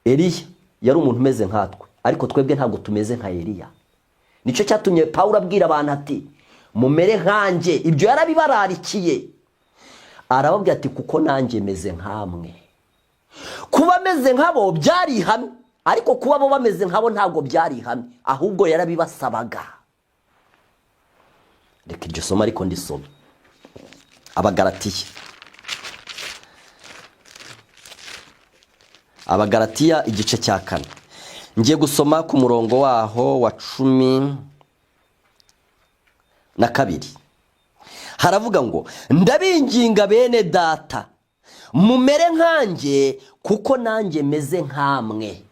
Eliya yari umuntu umeze nkatwe, ariko twebwe ntabwo tumeze nka Eliya. Nicyo cyatumye Pawulo abwira abantu ati mumere nkanjye. Ibyo yarabibararikiye, arababwira ati kuko nanjye meze nkamwe. Kuba ameze nkabo byari ihame, ariko kuba bo bameze nkabo ntabwo byari ihame, ahubwo yarabibasabaga. Reka iryo somo ariko ndisome. Abagalatiya igice cya 4, ngiye gusoma ku murongo waho wa 12. Haravuga ngo ndabinginga bene data mumere nkanjye kuko nanjye meze nkamwe.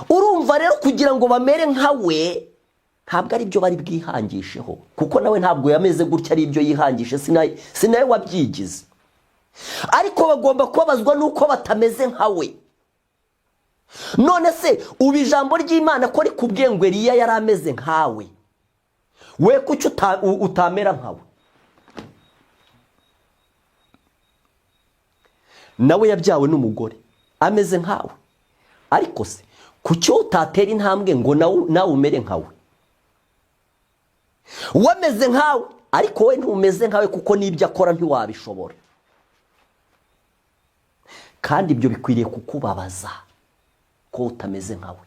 Urumva rero kugira ngo bamere nkawe ntabwo ari byo bari bwihangisheho, kuko nawe ntabwo yameze gutya ari ibyo yihangishe, sinawe wabyigize. Ariko bagomba kubabazwa nuko batameze nkawe. None se ubu ijambo ry'Imana ko rikubwiye ngo Eliya yari ameze nkawe, we kuki utamera nkawe? Nawe yabyawe n'umugore ameze nkawe, ariko se kuki utatera intambwe ngo nawe umere nkawe? Wameze nkawe, ariko we ntumeze nkawe kuko n'ibyo akora ntiwabishobora. Kandi ibyo bikwiriye kukubabaza ko utameze nkawe.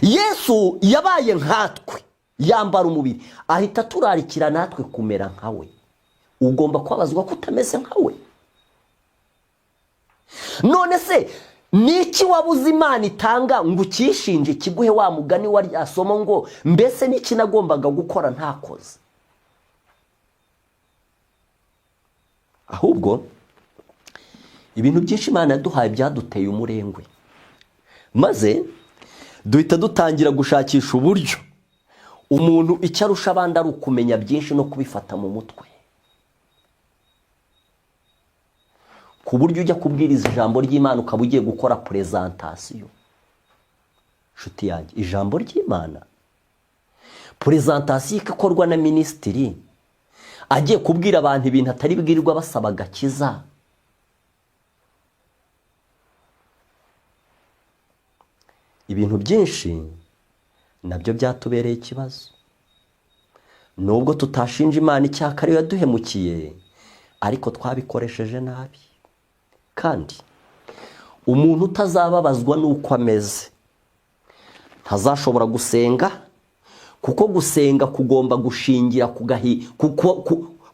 Yesu yabaye nkatwe, yambara umubiri, ahita turarikira natwe kumera nkawe. Ugomba kubabazwa ko utameze nkawe. None se niki wabuze Imana itanga ngo ukishinje kiguhe wa mugani wa rya somo ngo mbese niki nagombaga gukora ntakoze? Ahubwo ibintu byinshi Imana yaduhaye byaduteye umurengwe, maze duhita dutangira gushakisha uburyo umuntu icyo arusha abandi ari ukumenya byinshi no kubifata mu mutwe, ku buryo ujya kubwiriza ijambo ry'Imana ukaba ugiye gukora presentation. Nshuti yanjye, ijambo ry'Imana presentation ikorwa na minisitiri agiye kubwira abantu ibintu atari bwirirwa basaba agakiza. Ibintu byinshi nabyo byatubereye ikibazo, nubwo tutashinja Imana icyaha ariyo yaduhemukiye, ariko twabikoresheje nabi. Kandi umuntu utazababazwa nuko ameze ntazashobora gusenga, kuko gusenga kugomba gushingira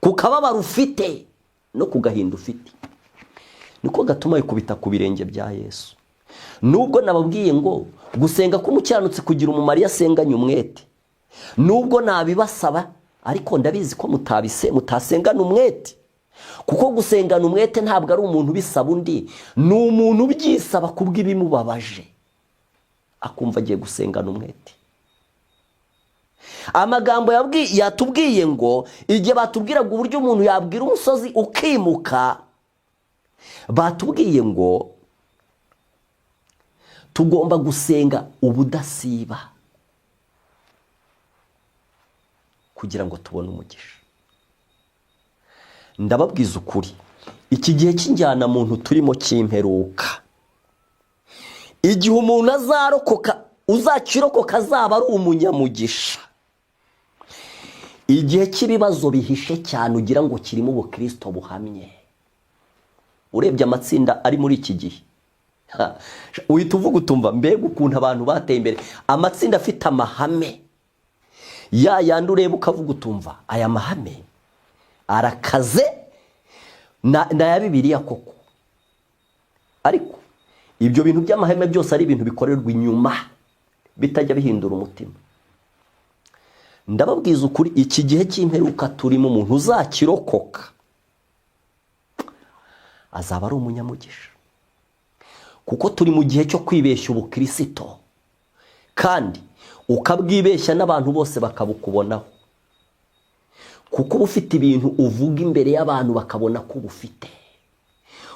ku kababaro ufite. no ku gahinda ufite niko gatuma wikubita ku birenge bya Yesu. Nubwo nababwiye ngo gusenga k'umukiranutsi kugira umumaro iyo asenganye umwete, nubwo nabibasaba ariko ndabizi ko mutasengana umwete, kuko gusengana umwete ntabwo ari umuntu bisaba undi, ni umuntu ubyisaba kubw'ibimubabaje akumva agiye gusengana umwete. Amagambo yatubwiye ngo igihe batubwiraga uburyo umuntu yabwira umusozi ukimuka, batubwiye ngo tugomba gusenga ubudasiba kugira ngo tubone umugisha. Ndababwiza ukuri, iki gihe cy'injyana muntu turimo cy'imperuka, igihe umuntu azarokoka, uzakirokoka azaba ari umunyamugisha. Igihe cy'ibibazo bihishe cyane ugira ngo kirimo ubukristo buhamye. Urebye amatsinda ari muri iki gihe, uhita uvuga utumva mbega ukuntu abantu bateye imbere, amatsinda afite amahame yandi ureba ukavuga utumva aya mahame arakaze na ya Bibiliya koko. Ariko ibyo bintu by'amahame byose ari ibintu bikorerwa inyuma bitajya bihindura umutima. Ndababwiza ukuri, iki gihe cy'imperuka turimo umuntu uzakirokoka azaba ari umunyamugisha, kuko turi mu gihe cyo kwibeshya ubukristo kandi ukabwibeshya n'abantu bose bakabukubonaho, kuko ufite ibintu uvuga imbere y'abantu bakabona ko ubufite.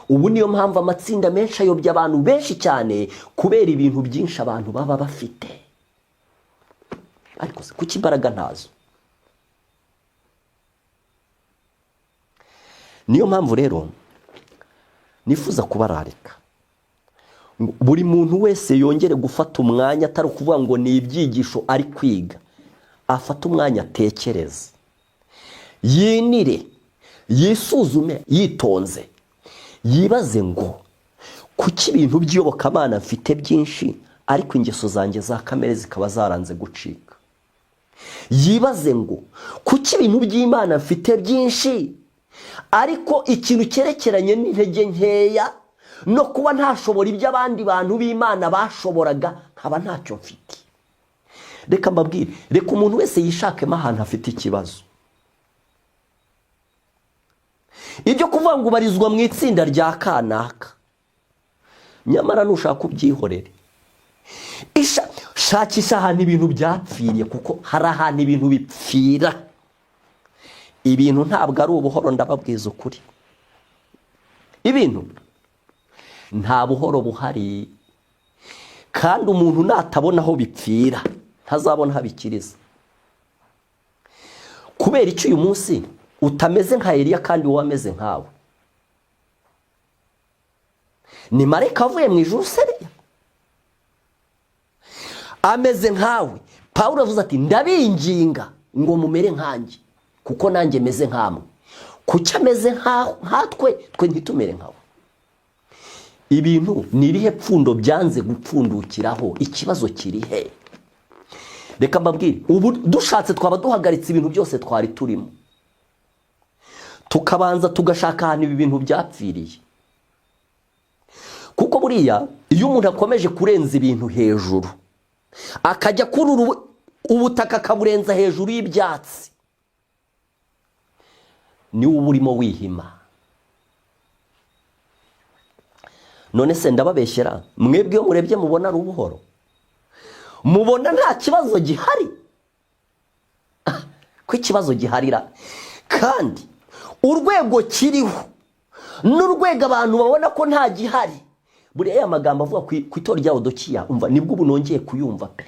Ubu niyo mpamvu amatsinda menshi ayobya abantu benshi cyane, kubera ibintu byinshi abantu baba bafite, ariko kuki imbaraga ntazo. Niyo mpamvu rero nifuza kubararika buri muntu wese yongere gufata umwanya, atari ukuvuga ngo ni ibyigisho ari kwiga, afata umwanya atekereze, yinire, yisuzume yitonze, yibaze ngo kuki ibintu by'iyobokamana mfite byinshi ariko ingeso zanjye za kamere zikaba zaranze gucika. Yibaze ngo kuki ibintu by'Imana mfite byinshi ariko ikintu cyerekeranye n'intege nkeya no kuba ntashobora ibyo abandi bantu b'Imana bashoboraga nkaba ntacyo mfite. Reka mbabwire, reka umuntu wese yishakemo ahantu afite ikibazo. Ibyo kuvuga ngo ubarizwa mu itsinda rya kanaka, nyamara nushaka ubyihorere. Shakisha ahantu ibintu byapfiriye, kuko hari ahantu ibintu bipfira. Ibintu ntabwo ari ubuhoro, ndababwiza ukuri. Ibintu nta buhoro buhari, kandi umuntu natabona aho bipfira ntazabona habikiriza. Kubera icyo uyu munsi utameze nka Eliya kandi wowe ameze nkawe? Ni marayika avuye mu ijuru Eliya? Ameze nkawe. Pawulo avuze ati ndabinginga ngo mumere nkanjye kuko nanjye meze nkamwe. Kuki ameze nkatwe twe ntitumere nkawe? Ibintu nirihe pfundo byanze gupfundukiraho? Ikibazo kiri he? Reka mbabwire, ubu dushatse twaba duhagaritse ibintu byose twari turimo, tukabanza tugashaka ahantu ibi bintu byapfiriye. Kuko buriya iyo umuntu akomeje kurenza ibintu hejuru, akajya kurura ubutaka akaburenza hejuru y'ibyatsi, niwe uba urimo wihima. None se ndababeshyera, mwebwe iyo murebye mubona ari ubuhoro? Mubona nta kibazo gihari? Ko ikibazo giharira, kandi urwego kiriho n'urwego abantu babona ko nta gihari. Buriya aya magambo avuga ku itorero rya Laodikiya, umva nibwo ubu nongeye kuyumva pe,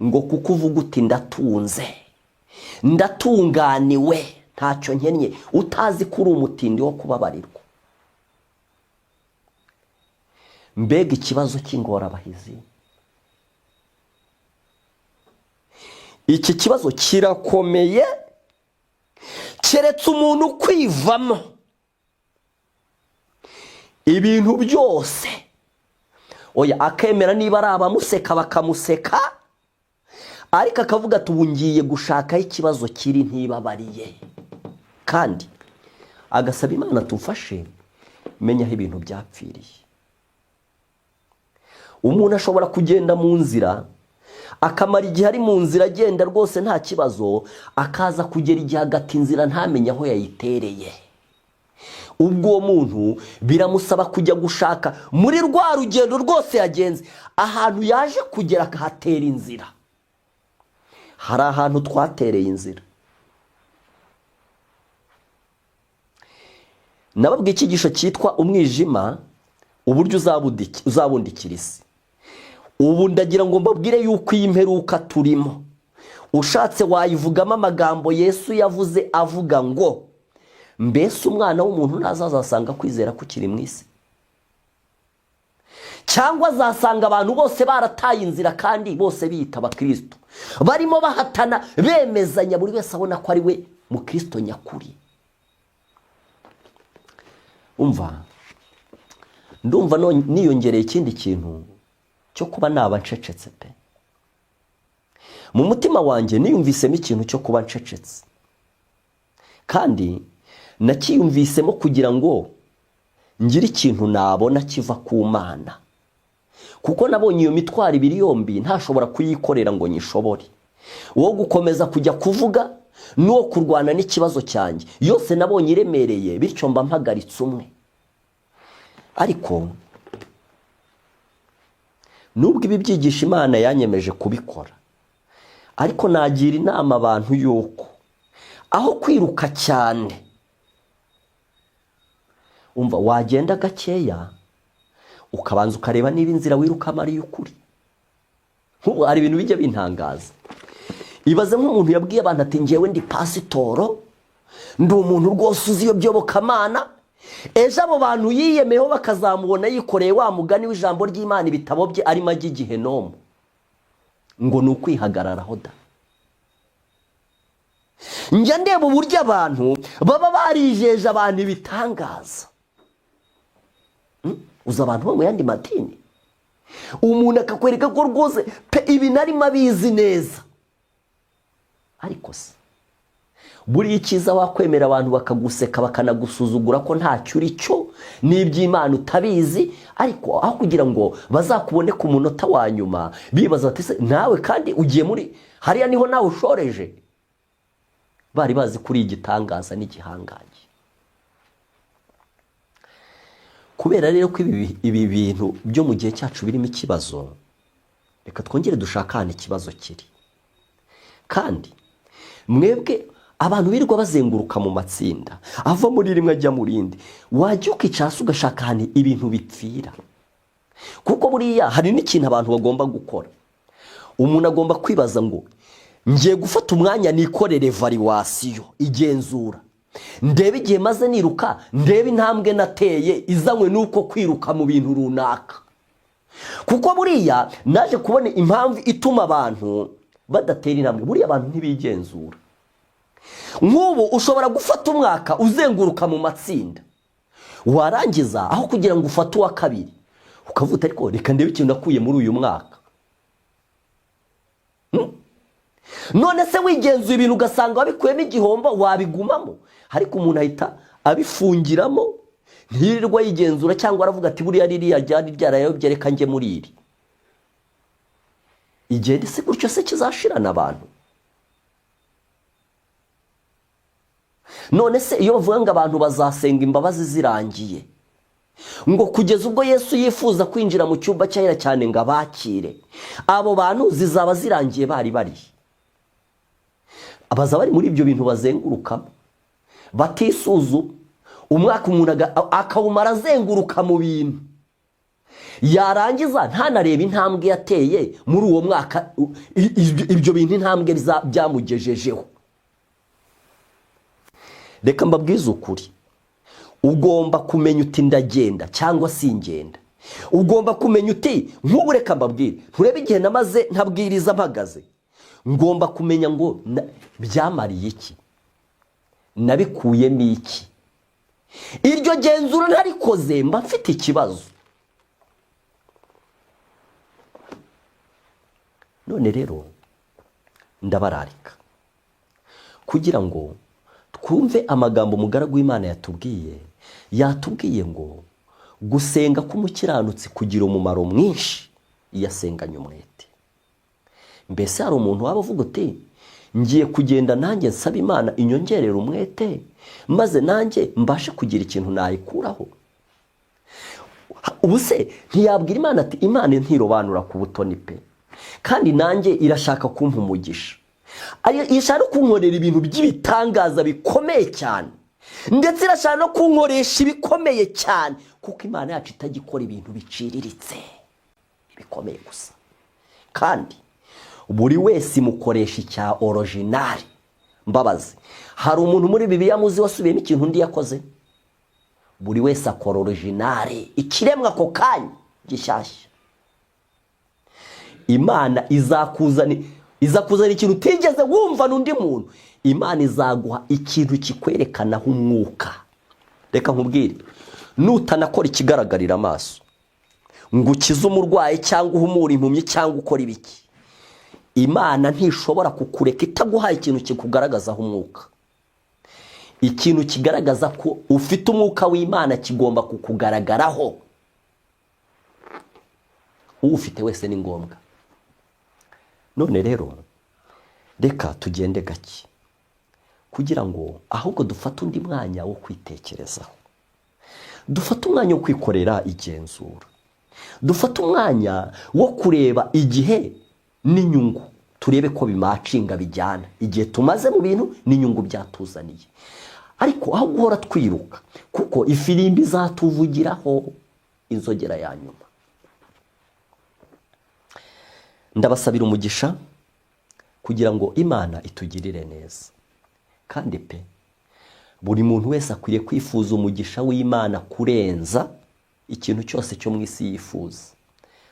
ngo kuko uvuga uti ndatunze, ndatunganiwe, ntacyo nkennye, utazi ko uri umutindi wo kubabarirwa. Mbega ikibazo cy'ingorabahizi! Iki kibazo kirakomeye, keretse umuntu kwivamo ibintu byose, oya akemera niba ari abamuseka bakamuseka, ariko akavuga ati ubu ngiye gushakaho ikibazo kiri ntibabariye. Kandi agasaba Imana tumfashe menya aho ibintu byapfiriye. Umuntu ashobora kugenda mu nzira akamara igihe ari mu nzira agenda rwose nta kibazo, akaza kugera igihe hagati inzira ntamenye aho yayitereye. Ubwo uwo muntu biramusaba kujya gushaka muri rwa rugendo rwose yagenze ahantu yaje kugera akahatera inzira. Hari ahantu twatereye inzira. Nababwiye icyigisho cyitwa umwijima uburyo uzabundikira isi. Ubu ndagira ngo mbabwire yuko iyi mperuka turimo, ushatse wayivugamo amagambo Yesu yavuze avuga ngo mbese umwana w'umuntu ntazasanga kwizera kukiri mu isi, cyangwa azasanga abantu bose barataye inzira kandi bose biyita abakristo, barimo bahatana bemezanya buri wese abona ko ari we mukristo nyakuri. Ndumva niyongereye ikindi kintu cyo kuba naba ncecetse pe. Mu mutima wanjye niyumvisemo ikintu cyo kuba ncecetse, kandi nakiyumvisemo kugira ngo ngire ikintu nabona kiva ku Mana, kuko nabonye iyo mitwaro ibiri yombi ntashobora kuyikorera ngo nyishobore. Uwo gukomeza kujya kuvuga n'uwo kurwana n'ikibazo cyanjye, yose nabonye iremereye, bityo mba mpagaritse umwe. Ariko nubwo ibi byigisha Imana yanyemeje kubikora, ariko nagira inama abantu yuko aho kwiruka cyane, wagenda gakeya ukabanza ukareba niba inzira wirukamo ari y'ukuri. Hari ibintu bijya bintangaza. Ibaze nk'umuntu yabwiye abantu ati njyewe ndi pasitoro, ndi umuntu rwose uzi iyo byobokamana, ejo abo bantu yiyemeyeho bakazamubona yikoreye wa mugani w'ijambo ry'Imana ibitabo bye arimo ajya igihenomu, ngo ni ukwihagararaho da. Njya ndeba uburyo abantu baba barijeje abantu ibitangaza. Uza abantu bo mu yandi madini, umuntu akakwereka ko rwose pe ibi narimo abizi neza, ariko se buriya icyiza wakwemera abantu bakaguseka bakanagusuzugura ko ntacyo uri cyo n'iby'Imana utabizi, ariko aho kugira ngo bazakubone ku munota wa nyuma bibaza ati se nawe kandi ugiye muri hariya niho nawe ushoreje. Bari bazi kuri igitangaza n'igihangange. Kubera rero ko ibi bintu byo mu gihe cyacu birimo ikibazo, reka twongere dushakane ikibazo kiri. Kandi mwebwe abantu birirwa bazenguruka mu matsinda ava muri rimwe ajya mu rindi, wajya ukicasa ugashaka ahantu ibintu bipfira. Kuko buriya hari n'ikintu abantu bagomba gukora. Umuntu agomba kwibaza ngo ngiye gufata umwanya nikorere evaluation, igenzura, ndebe igihe maze niruka, ndebe intambwe nateye izanywe nuko kwiruka mu bintu runaka. Kuko buriya naje kubona impamvu ituma abantu badatera intambwe. Buriya abantu ntibigenzura. Nk'ubu ushobora gufata umwaka uzenguruka mu matsinda, warangiza aho kugira ngo ufate uwa kabiri ukavuga ariko reka ndebe ikintu nakuye muri uyu mwaka. None se wigenzuye ibintu ugasanga wabikuyemo igihombo, wabigumamo, ariko umuntu ahita abifungiramo, ntirirwa yigenzura, cyangwa aravuga ati buriya ririya ryari ryarayobye reka njye muri iri. Igende se gutyo se kizashirana abantu. None se iyo bavuga ngo abantu bazasenga imbabazi zirangiye, ngo kugeza ubwo Yesu yifuza kwinjira mu cyumba cyahera cyane ngo abakire, abo bantu zizaba zirangiye bari abaza bari muri ibyo bintu bazengurukamo batisuzuma. Umwaka umuntu akawumara azenguruka mu bintu, yarangiza ntanareba intambwe yateye muri uwo mwaka, ibyo bintu intambwe byamugejejeho. Reka mbabwize ukuri, ugomba kumenya uti ndagenda cyangwa singenda. Ugomba kumenya uti nk'ubu reka mbabwire, nturebe igihe namaze ntabwiriza mpagaze. Ngomba kumenya ngo byamariye iki, nabikuyemo iki. Iryo genzura ntarikoze mba mfite ikibazo. None rero ndabararika kugira ngo twumve amagambo umugaragu w'Imana yatubwiye ngo gusenga k'umukiranutsi kugira umumaro mwinshi iyo asenganye umwete. Mbese hari umuntu waba avuga uti ngiye kugenda nanjye nsaba Imana inyongerera umwete maze nanjye mbashe kugira ikintu nayikuraho? Ubu se ntiyabwira Imana ati Imana ntirobanura ku butoni pe, kandi nanjye irashaka kumpa umugisha, irashaka no kunkorera ibintu by'ibitangaza bikomeye cyane, ndetse irashaka no kunkoresha ibikomeye cyane, kuko Imana yacu itajya ikora ibintu biciriritse, bikomeye gusa. Kandi buri wese imukoresha icya original. Mbabazi, hari umuntu muri Bibiliya muzi wasubiyemo ikintu undi yakoze? Buri wese akora original, ikiremwa ako kanya gishyashya. Imana izakuzana ikintu utigeze wumva n'undi muntu. Imana izaguha ikintu kikwerekanaho umwuka. Reka nkubwire, nutanakora ikigaragarira amaso ngo ukize umurwayi cyangwa uhumure impumyi cyangwa ukora ibiki, Imana ntishobora kukureka itaguhaye ikintu kikugaragazaho umwuka. Ikintu kigaragaza ko ufite umwuka w'Imana kigomba kukugaragaraho. Ufite wese ni ngombwa. None rero reka tugende gake kugira ngo ahubwo dufate undi mwanya wo kwitekerezaho, dufate umwanya wo kwikorera igenzura, dufate umwanya wo kureba igihe n'inyungu, turebe ko bimacinga bijyana igihe tumaze mu bintu n'inyungu byatuzaniye. Ariko aho guhora twiruka, kuko ifirimbi izatuvugiraho inzogera ya nyuma. Ndabasabira umugisha kugira ngo Imana itugirire neza. Kandi pe, buri muntu wese akwiriye kwifuza umugisha w'Imana kurenza ikintu cyose cyo mu isi yifuza,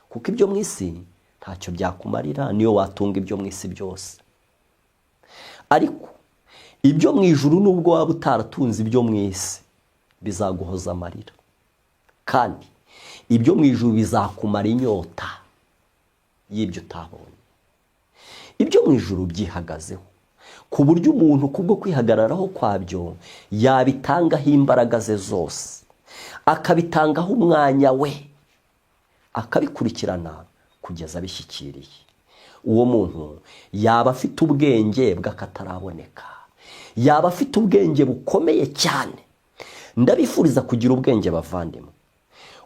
kuko ibyo mu isi ntacyo byakumarira niyo watunga ibyo mu isi byose. Ariko ibyo mu ijuru nubwo waba utaratunze ibyo mu isi bizaguhoza amarira, kandi ibyo mu ijuru bizakumara inyota y'ibyo utabonye. Ibyo mu ijuru byihagazeho ku buryo umuntu kubwo kwihagararaho kwabyo yabitangaho imbaraga ze zose, akabitangaho umwanya we, akabikurikirana kugeza bishyikiriye. Uwo muntu yaba afite ubwenge bw'akataraboneka, yaba afite ubwenge bukomeye cyane. Ndabifuriza kugira ubwenge bavandimwe,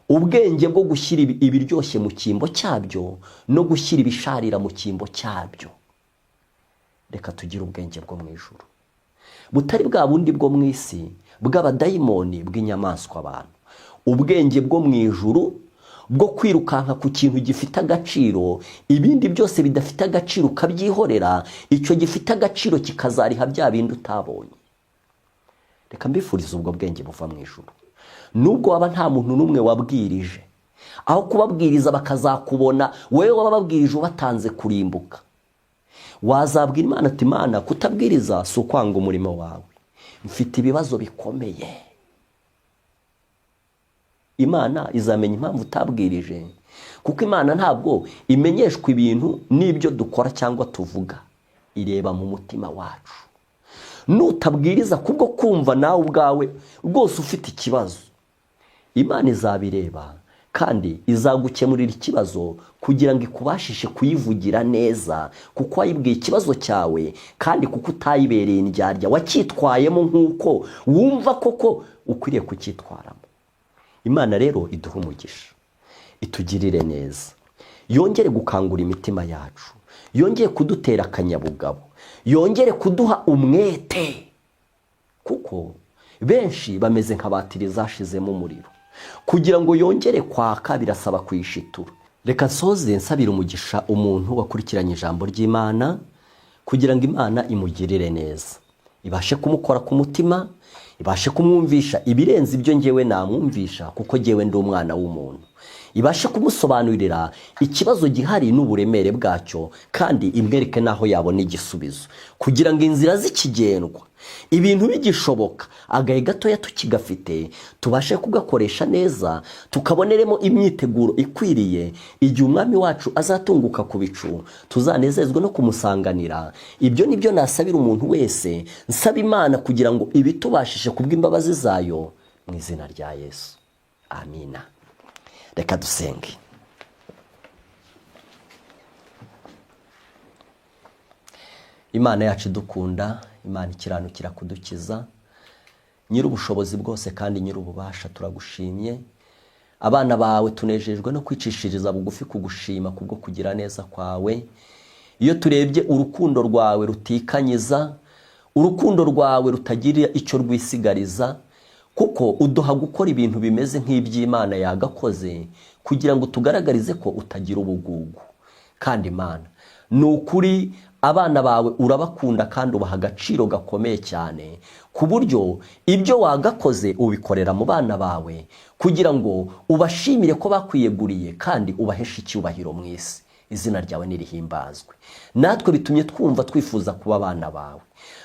ubwenge bwo gushyira ibiryoshye mu cyimbo cyabyo no gushyira ibisharira mu cyimbo cyabyo. Reka tugire ubwenge bwo mu ijuru, butari bwa bundi bwo mu isi bw'abadayimoni bw'inyamaswa abantu. Ubwenge bwo mu ijuru bwo kwirukanka ku kintu gifite agaciro, ibindi byose bidafite agaciro ukabyihorera, icyo gifite agaciro kikazariha bya bindi utabonye. Reka mbifuriza ubwo bwenge buva mu ijuru. Nubwo waba nta muntu n'umwe wabwirije, aho kubabwiriza bakazakubona wewe wababwirije ubatanze kurimbuka, wazabwira Imana ati Imana, kutabwiriza si ukwanga umurimo wawe, mfite ibibazo bikomeye. Imana izamenya impamvu utabwirije, kuko Imana ntabwo imenyeshwa ibintu n'ibyo dukora cyangwa tuvuga, ireba mu mutima wacu. Nutabwiriza kubwo kumva nawe ubwawe rwose ufite ikibazo, Imana izabireba kandi izagukemurira ikibazo kugira ngo ikubashishe kuyivugira neza, kuko wayibwiye ikibazo cyawe kandi kuko utayibereye indyarya, wacyitwayemo nk'uko wumva koko ukwiriye kucyitwaramo. Imana rero iduha umugisha, itugirire neza, yongere gukangura imitima yacu, yongere kudutera akanyabugabo, yongere kuduha umwete, kuko benshi bameze nka batiri zashizemo umuriro. Kugira ngo yongere kwaka birasaba kuyishitura. Reka nsoze nsabira umugisha umuntu wakurikiranye ijambo ry'Imana, kugira ngo Imana imugirire neza, ibashe kumukora ku mutima, ibashe kumwumvisha ibirenze ibyo ngewe namwumvisha, kuko ngewe ndi umwana w'umuntu. ibashe kumusobanurira ikibazo gihari n'uburemere bwacyo, kandi imwereke n'aho yabona igisubizo, kugira ngo inzira zikigendwa, ibintu bigishoboka, agahe gatoya tukigafite, tubashe kugakoresha neza, tukaboneremo imyiteguro ikwiriye, igihe umwami wacu azatunguka ku bicu tuzanezezwe no kumusanganira. Ibyo nibyo nasabira umuntu wese, nsaba Imana kugira ngo ibitubashishe kubw'imbabazi zayo, mu izina rya Yesu, amina. Reka dusenge. Imana yacu idukunda, Imana ikiranukira kudukiza, nyir'ubushobozi bwose kandi nyir'ububasha, turagushimye. Abana bawe tunejejwe no kwicishiriza bugufi kugushima kubwo kugira neza kwawe. Iyo turebye urukundo rwawe rutikanyiza, urukundo rwawe rutagira icyo rwisigariza, kuko uduha gukora ibintu bimeze nk'iby'Imana yagakoze, kugira ngo tugaragarize ko utagira ubugugu. Kandi Imana, ni ukuri abana bawe urabakunda kandi ubaha agaciro gakomeye cyane, ku buryo ibyo wagakoze ubikorera mu bana bawe, kugira ngo ubashimire ko bakwiyeguriye kandi ubaheshe icyubahiro mu isi. Izina ryawe nirihimbazwe. Natwe bitumye twumva twifuza kuba abana bawe,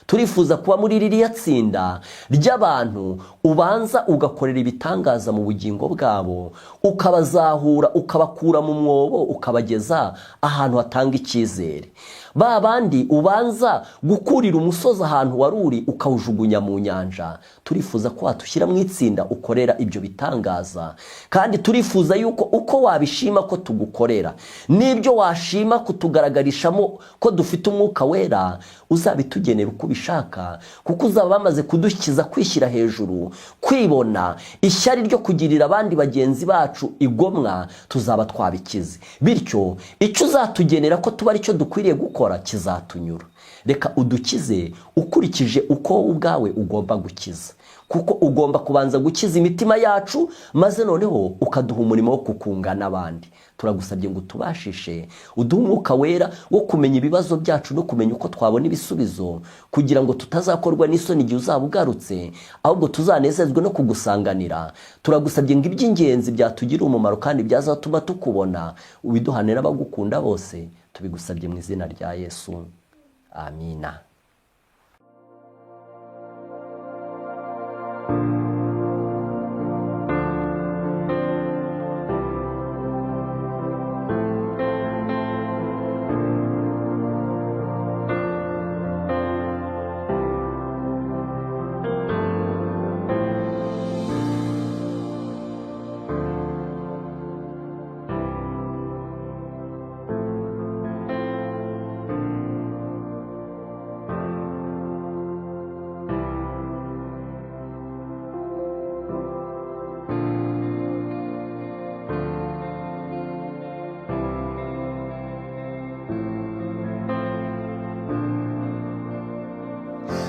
turifuza kuba muri ririya tsinda ry'abantu ubanza ugakorera ibitangaza mu bugingo bwabo, ukabazahura, ukabakura mu mwobo, ukabageza ahantu hatanga icyizere. Ba bandi ubanza gukurira umusozi ahantu wari uri ukawujugunya mu nyanja, turifuza ko watushyira mu itsinda ukorera ibyo bitangaza, kandi turifuza yuko uko wabishima ko tugukorera, n'ibyo washima kutugaragarisha ko dufite umwuka wera, uzabitugenera uko ubishaka, kuko uzaba bamaze kudukiza kwishyira hejuru, kwibona, ishyari ryo kugirira abandi bagenzi bacu igomwa, tuzaba twabikize. Bityo icyo uzatugenera ko tuba aricyo dukwiriye gukora kizatunyura. Reka udukize ukurikije uko ubwawe ugomba gukiza, kuko ugomba kubanza gukiza imitima yacu, maze noneho ukaduha umurimo wo kukunga n'abandi. Turagusabye ngo tubashishe, uduhe umwuka wera wo kumenya ibibazo byacu no kumenya uko twabona ibisubizo, kugira ngo tutazakorwa n'isoni igihe uzaba ugarutse, ahubwo tuzanezezwe no kugusanganira. Turagusabye ngo iby'ingenzi byatugirira umumaro kandi byazatuma tukubona, ubiduhane n'abagukunda bose, tubigusabye mu izina rya Yesu, amina.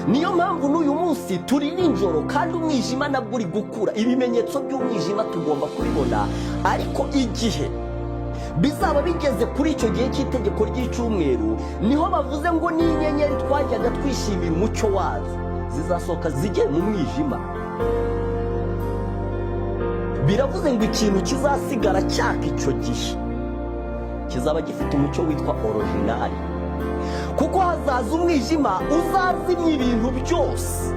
Niyo mpamvu n'uyu munsi turi nijoro kandi umwijima nabwo uri gukura. Ibimenyetso by'umwijima tugomba kubibona, ariko igihe bizaba bigeze kuri icyo gihe cy'itegeko ry'icyumweru, niho bavuze ngo n'inyenyeri twajyaga twishimira umucyo wazo zizasohoka zijye mu mwijima. Biravuze ngo ikintu kizasigara cyaka icyo gihe kizaba gifite umucyo witwa originali, kuko hazaza umwijima uzazimya ibintu byose.